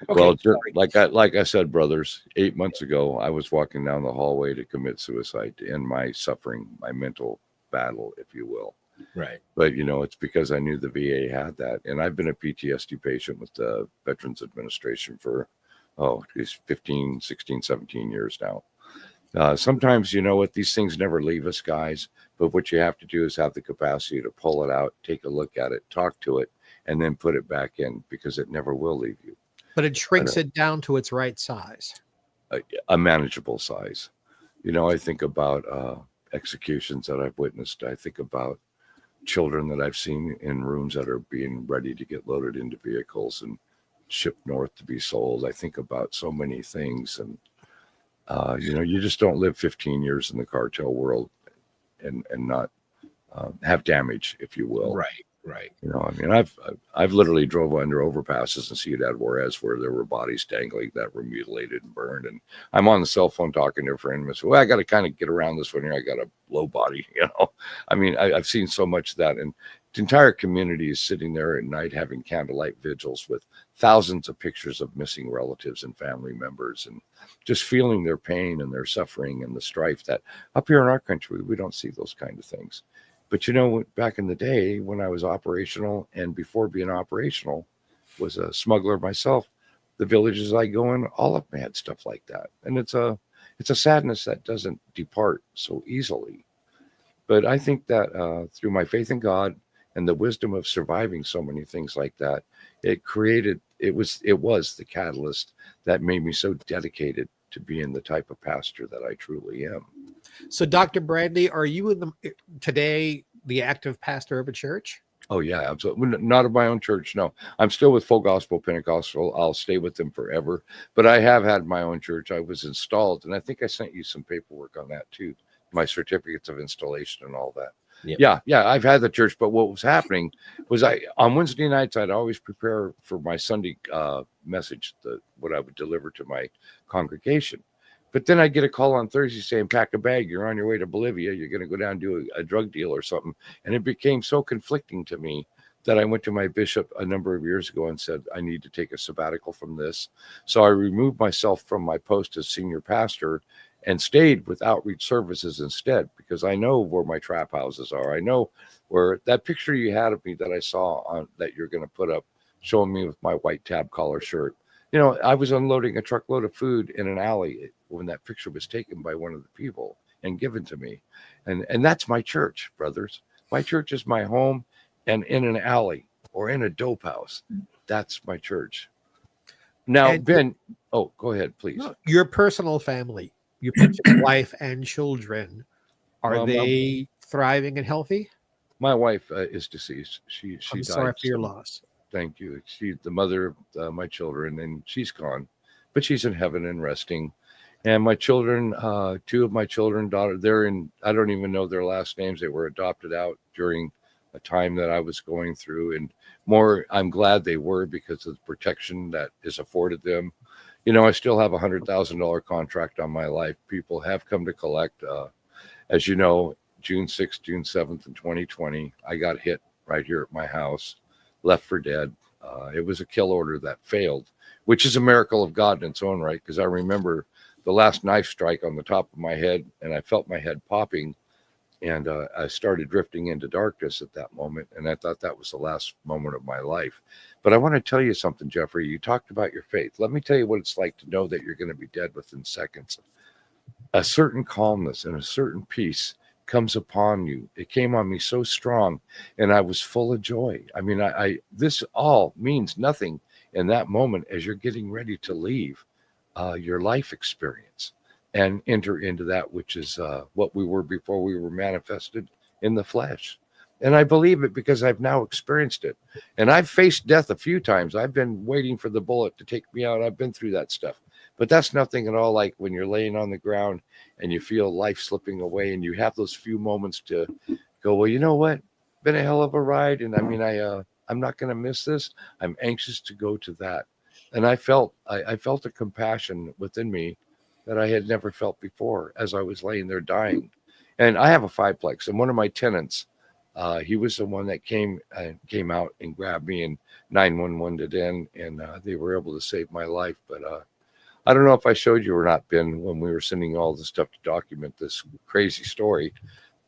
Okay, Well, sorry. like I said, brothers, 8 months ago, I was walking down the hallway to commit suicide to end my suffering, my mental battle, if you will. Right. But it's because I knew the VA had that, and I've been a PTSD patient with the Veterans Administration for it's 15, 16, 17 years now. Sometimes what, these things never leave us, guys, but what you have to do is have the capacity to pull it out, take a look at it, talk to it, and then put it back in, because it never will leave you. But it shrinks it down to its right size. A manageable size. I think about executions that I've witnessed. I think about children that I've seen in rooms that are being ready to get loaded into vehicles and shipped north to be sold. I think about so many things, and you just don't live 15 years in the cartel world and not have damage, if you will. Right. Right. I've literally drove under overpasses in Ciudad Juarez where there were bodies dangling that were mutilated and burned. And I'm on the cell phone talking to a friend and I said, well, I got to kind of get around this one here. I got a low body, I've seen so much of that. And the entire community is sitting there at night having candlelight vigils with thousands of pictures of missing relatives and family members, and just feeling their pain and their suffering and the strife that up here in our country, we don't see those kind of things. But back in the day when I was operational, and before being operational, was a smuggler myself, the villages I go in, all of them had stuff like that. And it's a sadness that doesn't depart so easily. But I think that through my faith in God and the wisdom of surviving so many things like that, it was the catalyst that made me so dedicated to being the type of pastor that I truly am. So, Dr. Bradley, are you today the active pastor of a church? Oh, yeah, absolutely. Not of my own church, no. I'm still with Full Gospel Pentecostal. I'll stay with them forever. But I have had my own church. I was installed, and I think I sent you some paperwork on that too, my certificates of installation and all that. Yep. Yeah, I've had the church. But what was happening was on Wednesday nights, I'd always prepare for my Sunday message, what I would deliver to my congregation. But then I get a call on Thursday saying, pack a bag, you're on your way to Bolivia, you're going to go down and do a drug deal or something. And it became so conflicting to me that I went to my bishop a number of years ago and said, I need to take a sabbatical from this. So I removed myself from my post as senior pastor and stayed with outreach services instead, because I know where my trap houses are. I know where that picture you had of me that I saw on that you're going to put up, showing me with my white tab collar shirt. I was unloading a truckload of food in an alley when that picture was taken by one of the people and given to me. And that's my church, brothers. My church is my home, and in an alley or in a dope house, that's my church. Now, Ben, go ahead, please. Your personal family, your wife and children, are they thriving and healthy? My wife is deceased. She I'm died. sorry for your loss. Thank you. She's the mother of my children, and she's gone, but she's in heaven and resting. And my children, two of my children, they're in, I don't even know their last names. They were adopted out during a time that I was going through, and I'm glad they were, because of the protection that is afforded them. I still have $100,000 contract on my life. People have come to collect. As you know, June 6th, June 7th in 2020, I got hit right here at my house, left for dead. It was a kill order that failed, which is a miracle of God in its own right, because I remember the last knife strike on the top of my head, and I felt my head popping, and I started drifting into darkness at that moment, and I thought that was the last moment of my life. But I want to tell you something, Jeffrey. You talked about your faith. Let me tell you what it's like to know that you're going to be dead within seconds. A certain calmness and a certain peace comes upon you. It came on me so strong, and I was full of joy. I mean, this all means nothing in that moment as you're getting ready to leave your life experience and enter into that which is what we were before we were manifested in the flesh. And I believe it because I've now experienced it. And I've faced death a few times. I've been waiting for the bullet to take me out. I've been through that stuff. But that's nothing at all like when you're laying on the ground and you feel life slipping away, and you have those few moments to go, well, you know what? Been a hell of a ride. And I mean, I'm not going to miss this. I'm anxious to go to that. And I felt a compassion within me that I had never felt before as I was laying there dying. And I have a fiveplex, and one of my tenants He was the one that came out and grabbed me, and 911 it in, and they were able to save my life. But I don't know if I showed you or not, Ben, when we were sending all the stuff to document this crazy story.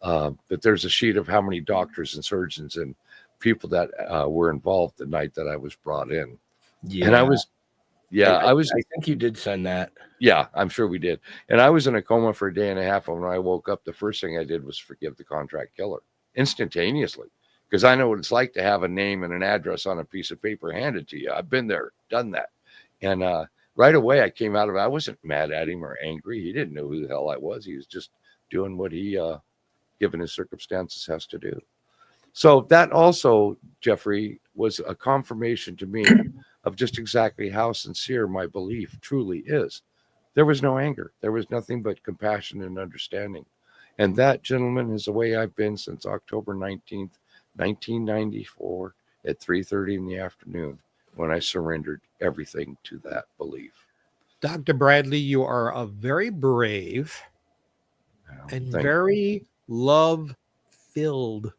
But there's a sheet of how many doctors and surgeons and people that were involved the night that I was brought in. Yeah. And I was I think you did send that. Yeah, I'm sure we did. And I was in a coma for a day and a half. And when I woke up, the first thing I did was forgive the contract killer instantaneously, because I know what it's like to have a name and an address on a piece of paper handed to you. I've been there, done that. And right away I came out of it. I wasn't mad at him or angry. He didn't know who the hell I was. He was just doing what he, given his circumstances, has to do. So that also, Jeffrey, was a confirmation to me of just exactly how sincere my belief truly is. There was no anger. There was nothing but compassion and understanding. And that, gentlemen, is the way I've been since October 19th, 1994 at 3:30 in the afternoon, when I surrendered everything to that belief. Dr. Bradley, you are a very brave and very love-filled man.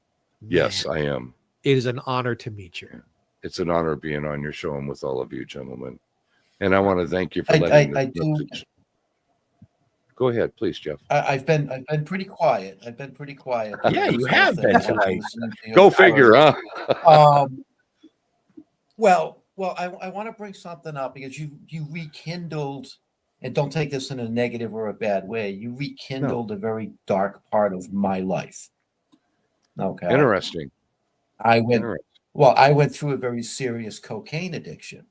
Yes, I am. It is an honor to meet you. It's an honor being on your show and with all of you, gentlemen. And I want to thank you for letting I this do. message. Go ahead, please, Jeff. I've been pretty quiet. I've been pretty quiet. Yeah, you have been tonight. Go figure, huh? Well, I want to bring something up, because you rekindled, and don't take this in a negative or a bad way, you rekindled a very dark part of my life. Okay. Interesting. I went through a very serious cocaine addiction.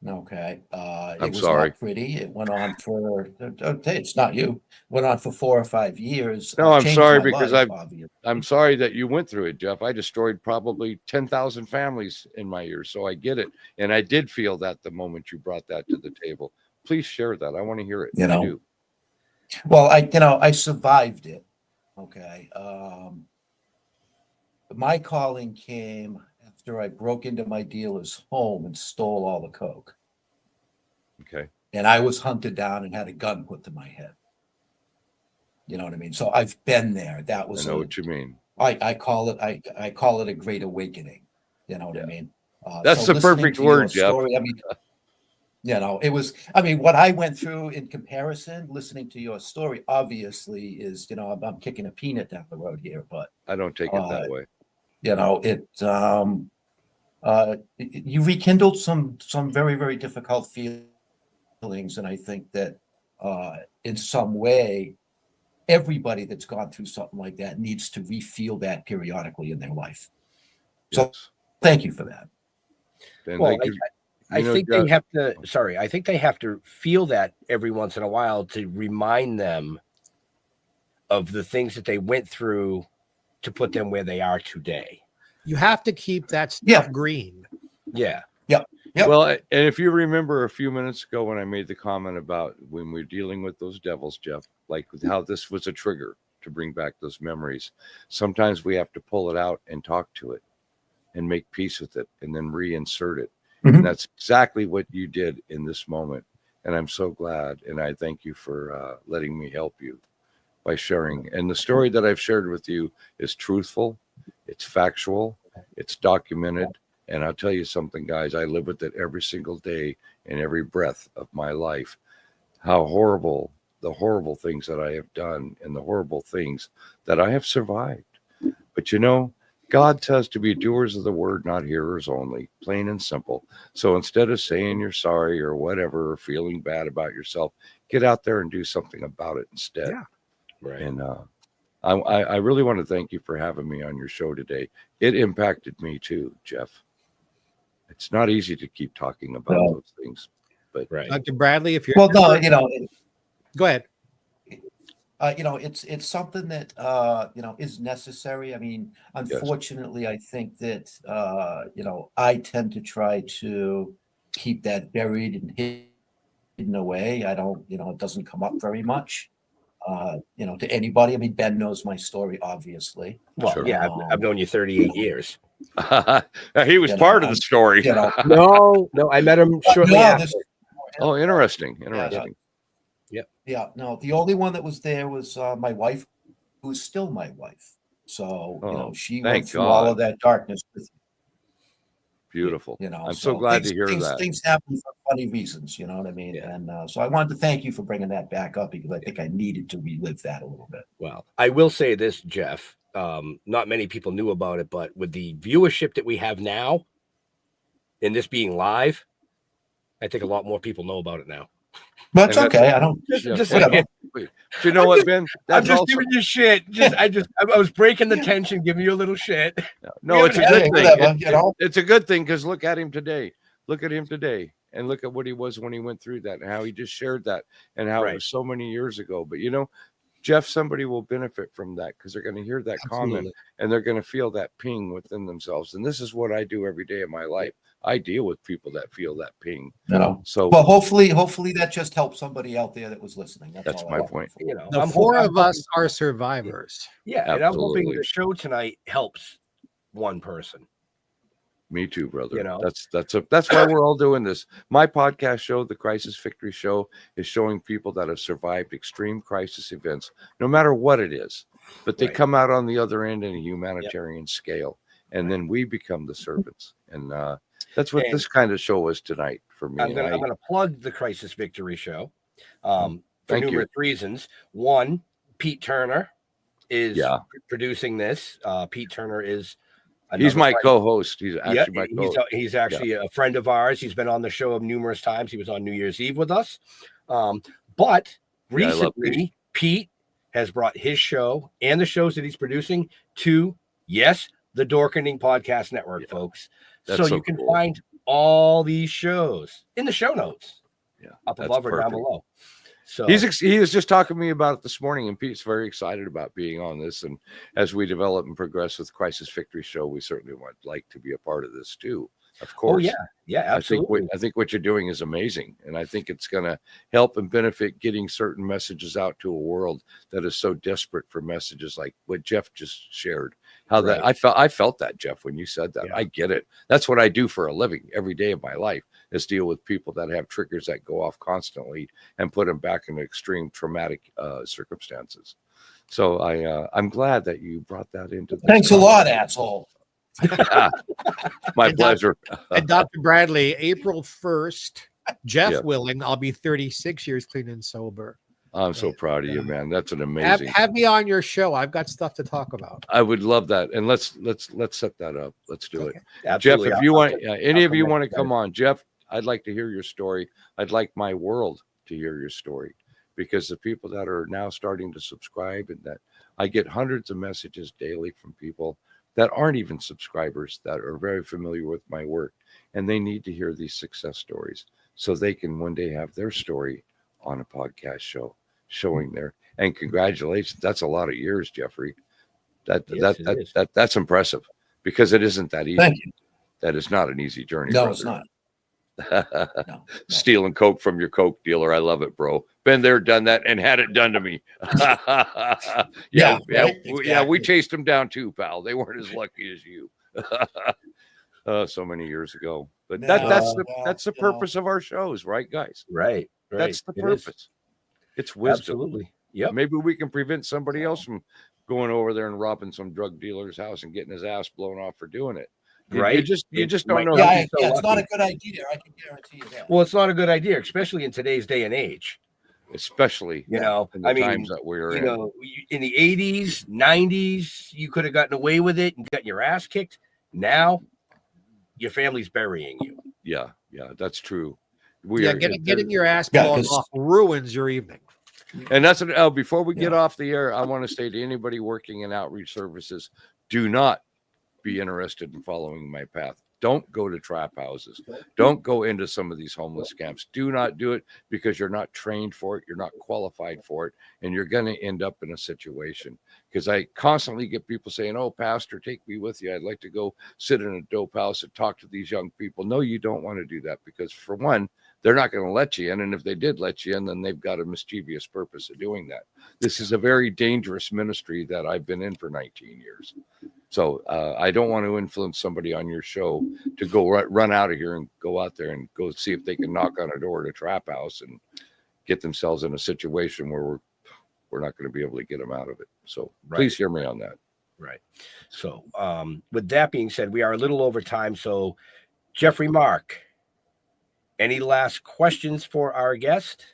Okay. I'm It was sorry. not pretty. It went on for, it's not you, went on for 4 or 5 years. No, I'm Changed sorry, my because life, obviously. I'm sorry that you went through it, Jeff. I destroyed probably 10,000 families in my years, so I get it. And I did feel that the moment you brought that to the table. Please share that. I want to hear it. You I know. do. Well, I survived it. Okay. My calling came after I broke into my dealer's home and stole all the coke. Okay. And I was hunted down and had a gun put to my head. You know what I mean? So I've been there. That was I know what you mean. I call it a great awakening. You know what I mean? That's the listening perfect to your word, Jeff. story, I mean, it was, what I went through in comparison, listening to your story, obviously is, I'm kicking a peanut down the road here, but I don't take it that way. You rekindled some very, very difficult feelings. And I think that in some way, everybody that's gone through something like that needs to re-feel that periodically in their life. So Yes. thank you for that. And Well, thank you. I You know, think Jeff, they have to. Sorry, I think they have to feel that every once in a while to remind them of the things that they went through to put them where they are today. You have to keep that stuff green. Yeah. Yep. Well, and if you remember a few minutes ago when I made the comment about when we're dealing with those devils, Jeff, like how this was a trigger to bring back those memories. Sometimes we have to pull it out and talk to it and make peace with it and then reinsert it. Mhm. And that's exactly what you did in this moment. And I'm so glad. And I thank you for letting me help you by sharing. And the story that I've shared with you is truthful. It's factual. It's documented. And I'll tell you something, guys, I live with it every single day and every breath of my life. How horrible, the horrible things that I have done and the horrible things that I have survived. But God says to be doers of the word, not hearers only, plain and simple. So instead of saying you're sorry or whatever, or feeling bad about yourself, get out there and do something about it instead. Yeah. Right. And I really want to thank you for having me on your show today. It impacted me too, Jeff. It's not easy to keep talking about those things, but Right. Dr. Bradley, if you're go ahead. It's something that is necessary. I mean, unfortunately, I think that I tend to try to keep that buried and hidden away. I don't, it doesn't come up very much. To anybody. I mean, Ben knows my story, obviously. Well, Sure. yeah, I've known you 38 years. he was part of the story. No, I met him shortly after. Oh, interesting. Yeah, no, the only one that was there was my wife, who's still my wife. So, Oh, she thank went through all God. of that darkness with you. Beautiful. I'm so So glad to hear that. things happen for funny reasons, you know what I mean? Yeah. And so I wanted to thank you for bringing that back up because I think I needed to relive that a little bit. Well, I will say this, Jeff. Not many people knew about it, but with the viewership that we have now, and this being live, I think a lot more people know about it now. But it's And okay. I don't Just whatever. saying. But you know what, Ben? I'm That's just also giving you shit. I was breaking the tension, giving you a little shit. no, it's a Yeah, good Hey, thing. whatever, It's a good thing because look at him today. Look at him today, and look at what he was when he went through that, and how he just shared that, and how Right. it was so many years ago. But Jeff, somebody will benefit from that because they're going to hear that comment Absolutely. and they're going to feel that ping within themselves. And this is what I do every day of my life. I deal with people that feel that ping. So Well, hopefully that just helps somebody out there that was listening. that's all my I want. point. The I'm four hoping- of us are survivors. Yeah, and I'm hoping Absolutely. the show tonight helps one person. Me too, brother. You know? That's why we're all doing this. My podcast show, The Crisis Victory Show, is showing people that have survived extreme crisis events, no matter what it is, but they Right. come out on the other end in a humanitarian scale, and then we become the servants. And that's what And- this kind of show is tonight for me. I'm And gonna plug the Crisis Victory Show for Thank you. numerous reasons. One, Pete Turner is Yeah. producing this. Pete Turner is he's another my friend. co-host. He's actually my he's, co-host. he's actually a friend of ours. He's been on the show numerous times. He was on New Year's Eve with us. But Yeah, I love recently, Pete has brought his show and the shows that he's producing to, yes, the Dorkening Podcast Network, folks. That's So so you can cool. find all these shows in the show notes, up that's above or down perfect. below. So He was just talking to me about it this morning, and Pete's very excited about being on this. And as we develop and progress with Crisis Victory Show, we certainly would like to be a part of this too. Of course. yeah, absolutely. I think what you're doing is amazing, and I think it's going to help and benefit getting certain messages out to a world that is so desperate for messages like what Jeff just shared. How that I felt that, Jeff, when you said that. Yeah. I get it. That's what I do for a living every day of my life, is deal with people that have triggers that go off constantly and put them back in extreme traumatic circumstances. So I'm glad that you brought that into this. Thanks a lot, asshole. My And pleasure. And Dr. Bradley, April 1st, Jeff Yeah. willing, I'll be 36 years clean and sober. I'm so proud of you, man. That's an amazing. Have me on your show. I've got stuff to talk about. I would love that, and let's set that up. Let's do it, Absolutely. Jeff. If you want, any I'll of you come want to back, come on, Jeff, I'd like to hear your story. I'd like my world to hear your story, because the people that are now starting to subscribe, and that I get hundreds of messages daily from people that aren't even subscribers that are very familiar with my work, and they need to hear these success stories so they can one day have their story on a podcast show showing their. And congratulations, that's a lot of years, Jeffrey. That's impressive, because it isn't that easy. Thank you. That is not an easy journey. No, brother. it's not. No. Stealing coke from your coke dealer, I love it, bro. Been there, done that, and had it done to me. Yeah, right, We exactly. chased them down too, pal. They weren't as lucky as you. So many years ago. But that's the purpose of our shows, right, guys? Right. That's the It is. purpose. It's wisdom. Absolutely. Yep. Maybe we can prevent somebody else from going over there and robbing some drug dealer's house and getting his ass blown off for doing it. Right. You just don't Might know. not how be to- so It's not lucky. a good idea. I can guarantee you that. Well, it's not a good idea, especially in today's day and age. especially You know, in the I mean, times that we're you in. know, in the 80s, 90s, you could have gotten away with it and gotten your ass kicked. Now, your family's burying you. Yeah, that's true. Getting your ass Yeah, blown 'cause- off ruins your evening. And that's before we get off the air, I want to say to anybody working in outreach services, do not be interested in following my path. Don't go to trap houses. Don't go into some of these homeless camps. Do not do it, because you're not trained for it. You're not qualified for it. And you're going to end up in a situation. Because I constantly get people saying, "Oh, pastor, take me with you. I'd like to go sit in a dope house and talk to these young people." No, you don't want to do that, because for one, they're not going to let you in. And if they did let you in, then they've got a mischievous purpose of doing that. This is a very dangerous ministry that I've been in for 19 years. So I don't want to influence somebody on your show to go run out of here and go out there and go see if they can knock on a door at a trap house and get themselves in a situation where we're not going to be able to get them out of it. So please hear me on that. Right. So, with that being said, we are a little over time. So, Jeffrey, Mark, any last questions for our guest?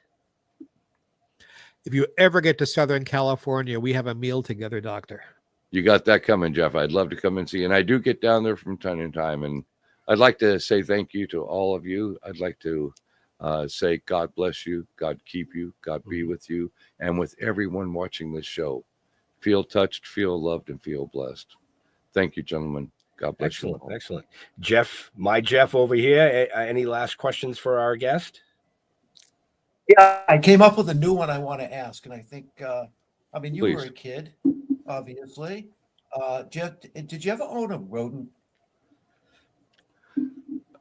If you ever get to Southern California, we have a meal together, Doctor. You got that coming, Jeff. I'd love to come and see. And I do get down there from time to time. And I'd like to say thank you to all of you. I'd like to say God bless you, God keep you, God be with you, and with everyone watching this show. Feel touched, feel loved, and feel blessed. Thank you, gentlemen. God bless you. Excellent. Jeff, my Jeff over here. Any last questions for our guest? Yeah, I came up with a new one I want to ask, and I think, I mean, you Please. were a kid, obviously. Jeff, did you ever own a rodent?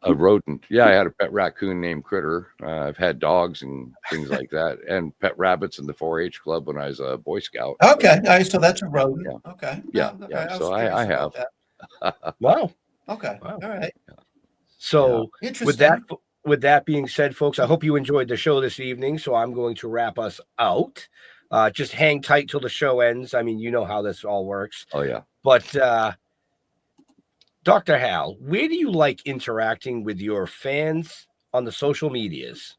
A rodent. Yeah, I had a pet raccoon named Critter. I've had dogs and things like that, and pet rabbits in the 4-H club when I was a Boy Scout. Okay, all right, so that's a rodent. Yeah. Okay. Yeah, No, yeah. was So curious I about have. that. Wow. Okay, Wow. all right. So, Interesting. with that being said, folks, I hope you enjoyed the show this evening. So I'm going to wrap us out. Just hang tight till the show ends. I mean, you know how this all works. Oh, yeah. But Dr. Hal, where do you like interacting with your fans on the social medias?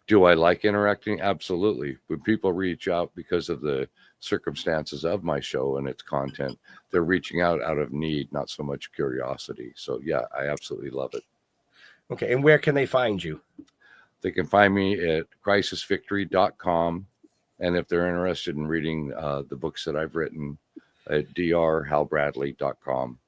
Do I like interacting? Absolutely. When people reach out because of the circumstances of my show and its content, they're reaching out of need, not so much curiosity. So, yeah, I absolutely love it. Okay. And where can they find you? They can find me at crisisvictory.com. And if they're interested in reading the books that I've written, at drhalbradley.com.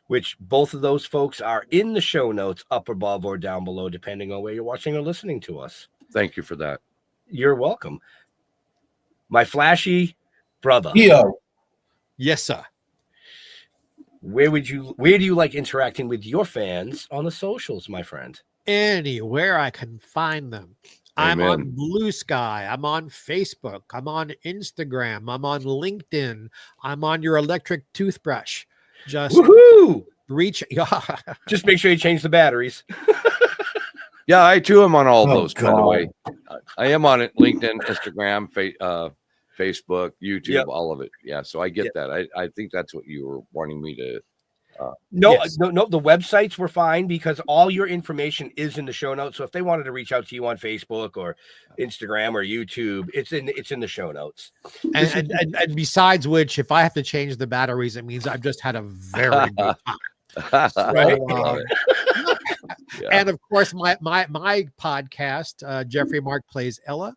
Which both of those folks are in the show notes up above or down below, depending on where you're watching or listening to us. Thank you for that. You're welcome. My flashy brother. Theo. Yes, sir. Where do you like interacting with your fans on the socials, my friend? Anywhere I can find them. I'm Amen. on Blue Sky. I'm on Facebook. I'm on Instagram. I'm on LinkedIn. I'm on your electric toothbrush. Just Woohoo! reach. Just make sure you change the batteries. Yeah, I too am on all Oh, those, by the God. way. I am on it, LinkedIn, Instagram, Facebook, YouTube, Yep. all of it. Yeah, so I get Yep. that. I think that's what you were wanting me to. No, Yes. no, the websites were fine because all your information is in the show notes. So if they wanted to reach out to you on Facebook or Instagram or YouTube, it's in the show notes. and besides which, if I have to change the batteries, it means I've just had a very good time. Right. Love it. Yeah. And of course, my podcast, Jeffrey Mark Plays Ella,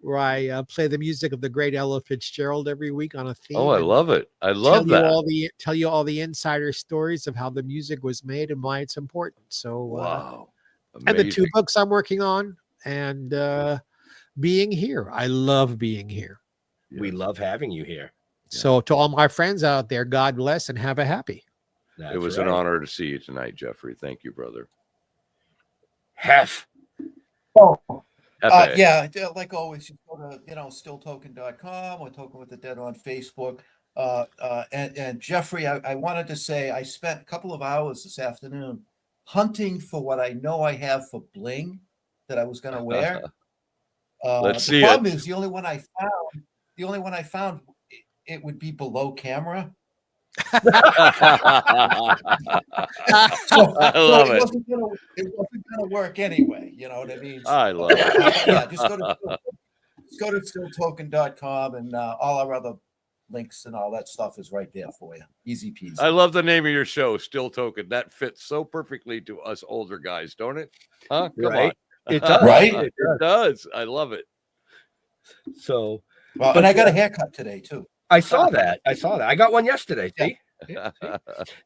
where I play the music of the great Ella Fitzgerald every week on a theme. Oh, I and love it. I love that. Tell you all the insider stories of how the music was made and why it's important. So, Wow. and the two Amazing. books I'm working on, and being here. I love being here. We love having you here. So, to all my friends out there, God bless and have a happy. That's It was right. an honor to see you tonight, Jeffrey. Thank you, brother. Hef. Oh, Hefe. yeah, like always, you go to, stilltoken.com or Token with the Dead on Facebook. And Jeffrey, I wanted to say I spent a couple of hours this afternoon hunting for what I know I have for bling that I was going to wear. Let's the see problem it. is the only one I found, it would be below camera. So, I love it. It wasn't gonna work anyway. You know what I mean? I love it. Yeah, just go to stilltoken.com and all our other links and all that stuff is right there for you. Easy peasy. I love the name of your show, Still Token. That fits so perfectly to us older guys, don't it? Huh? Come Right. on. It does. Right? It does. I love it. So Well, and I got a haircut today too. I saw that. I got one yesterday. See? Yeah, see?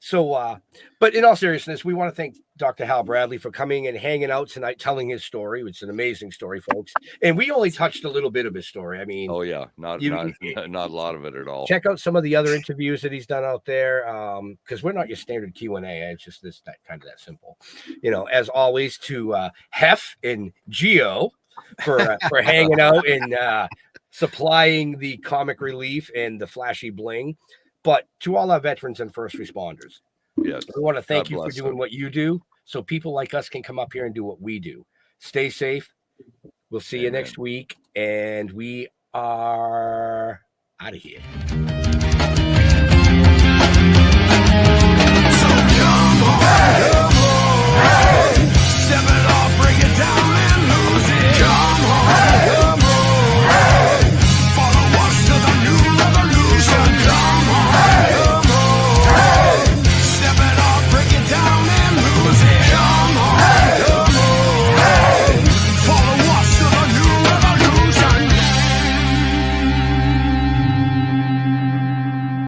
So, but in all seriousness, we want to thank Dr. Hal Bradley for coming and hanging out tonight, telling his story. It's an amazing story, folks. And we only touched a little bit of his story. I mean, Oh yeah, not a lot of it at all. check out some of the other interviews that he's done out there, because we're not your standard Q&A. It's just that kind of that simple. As always, to Hef and Geo for hanging out and supplying the comic relief and the flashy bling. But to all our veterans and first responders, Yes. we want to thank God you for bless doing them. what you do so people like us can come up here and do what we do. Stay safe. We'll see you Amen. next week. And we are Out of here.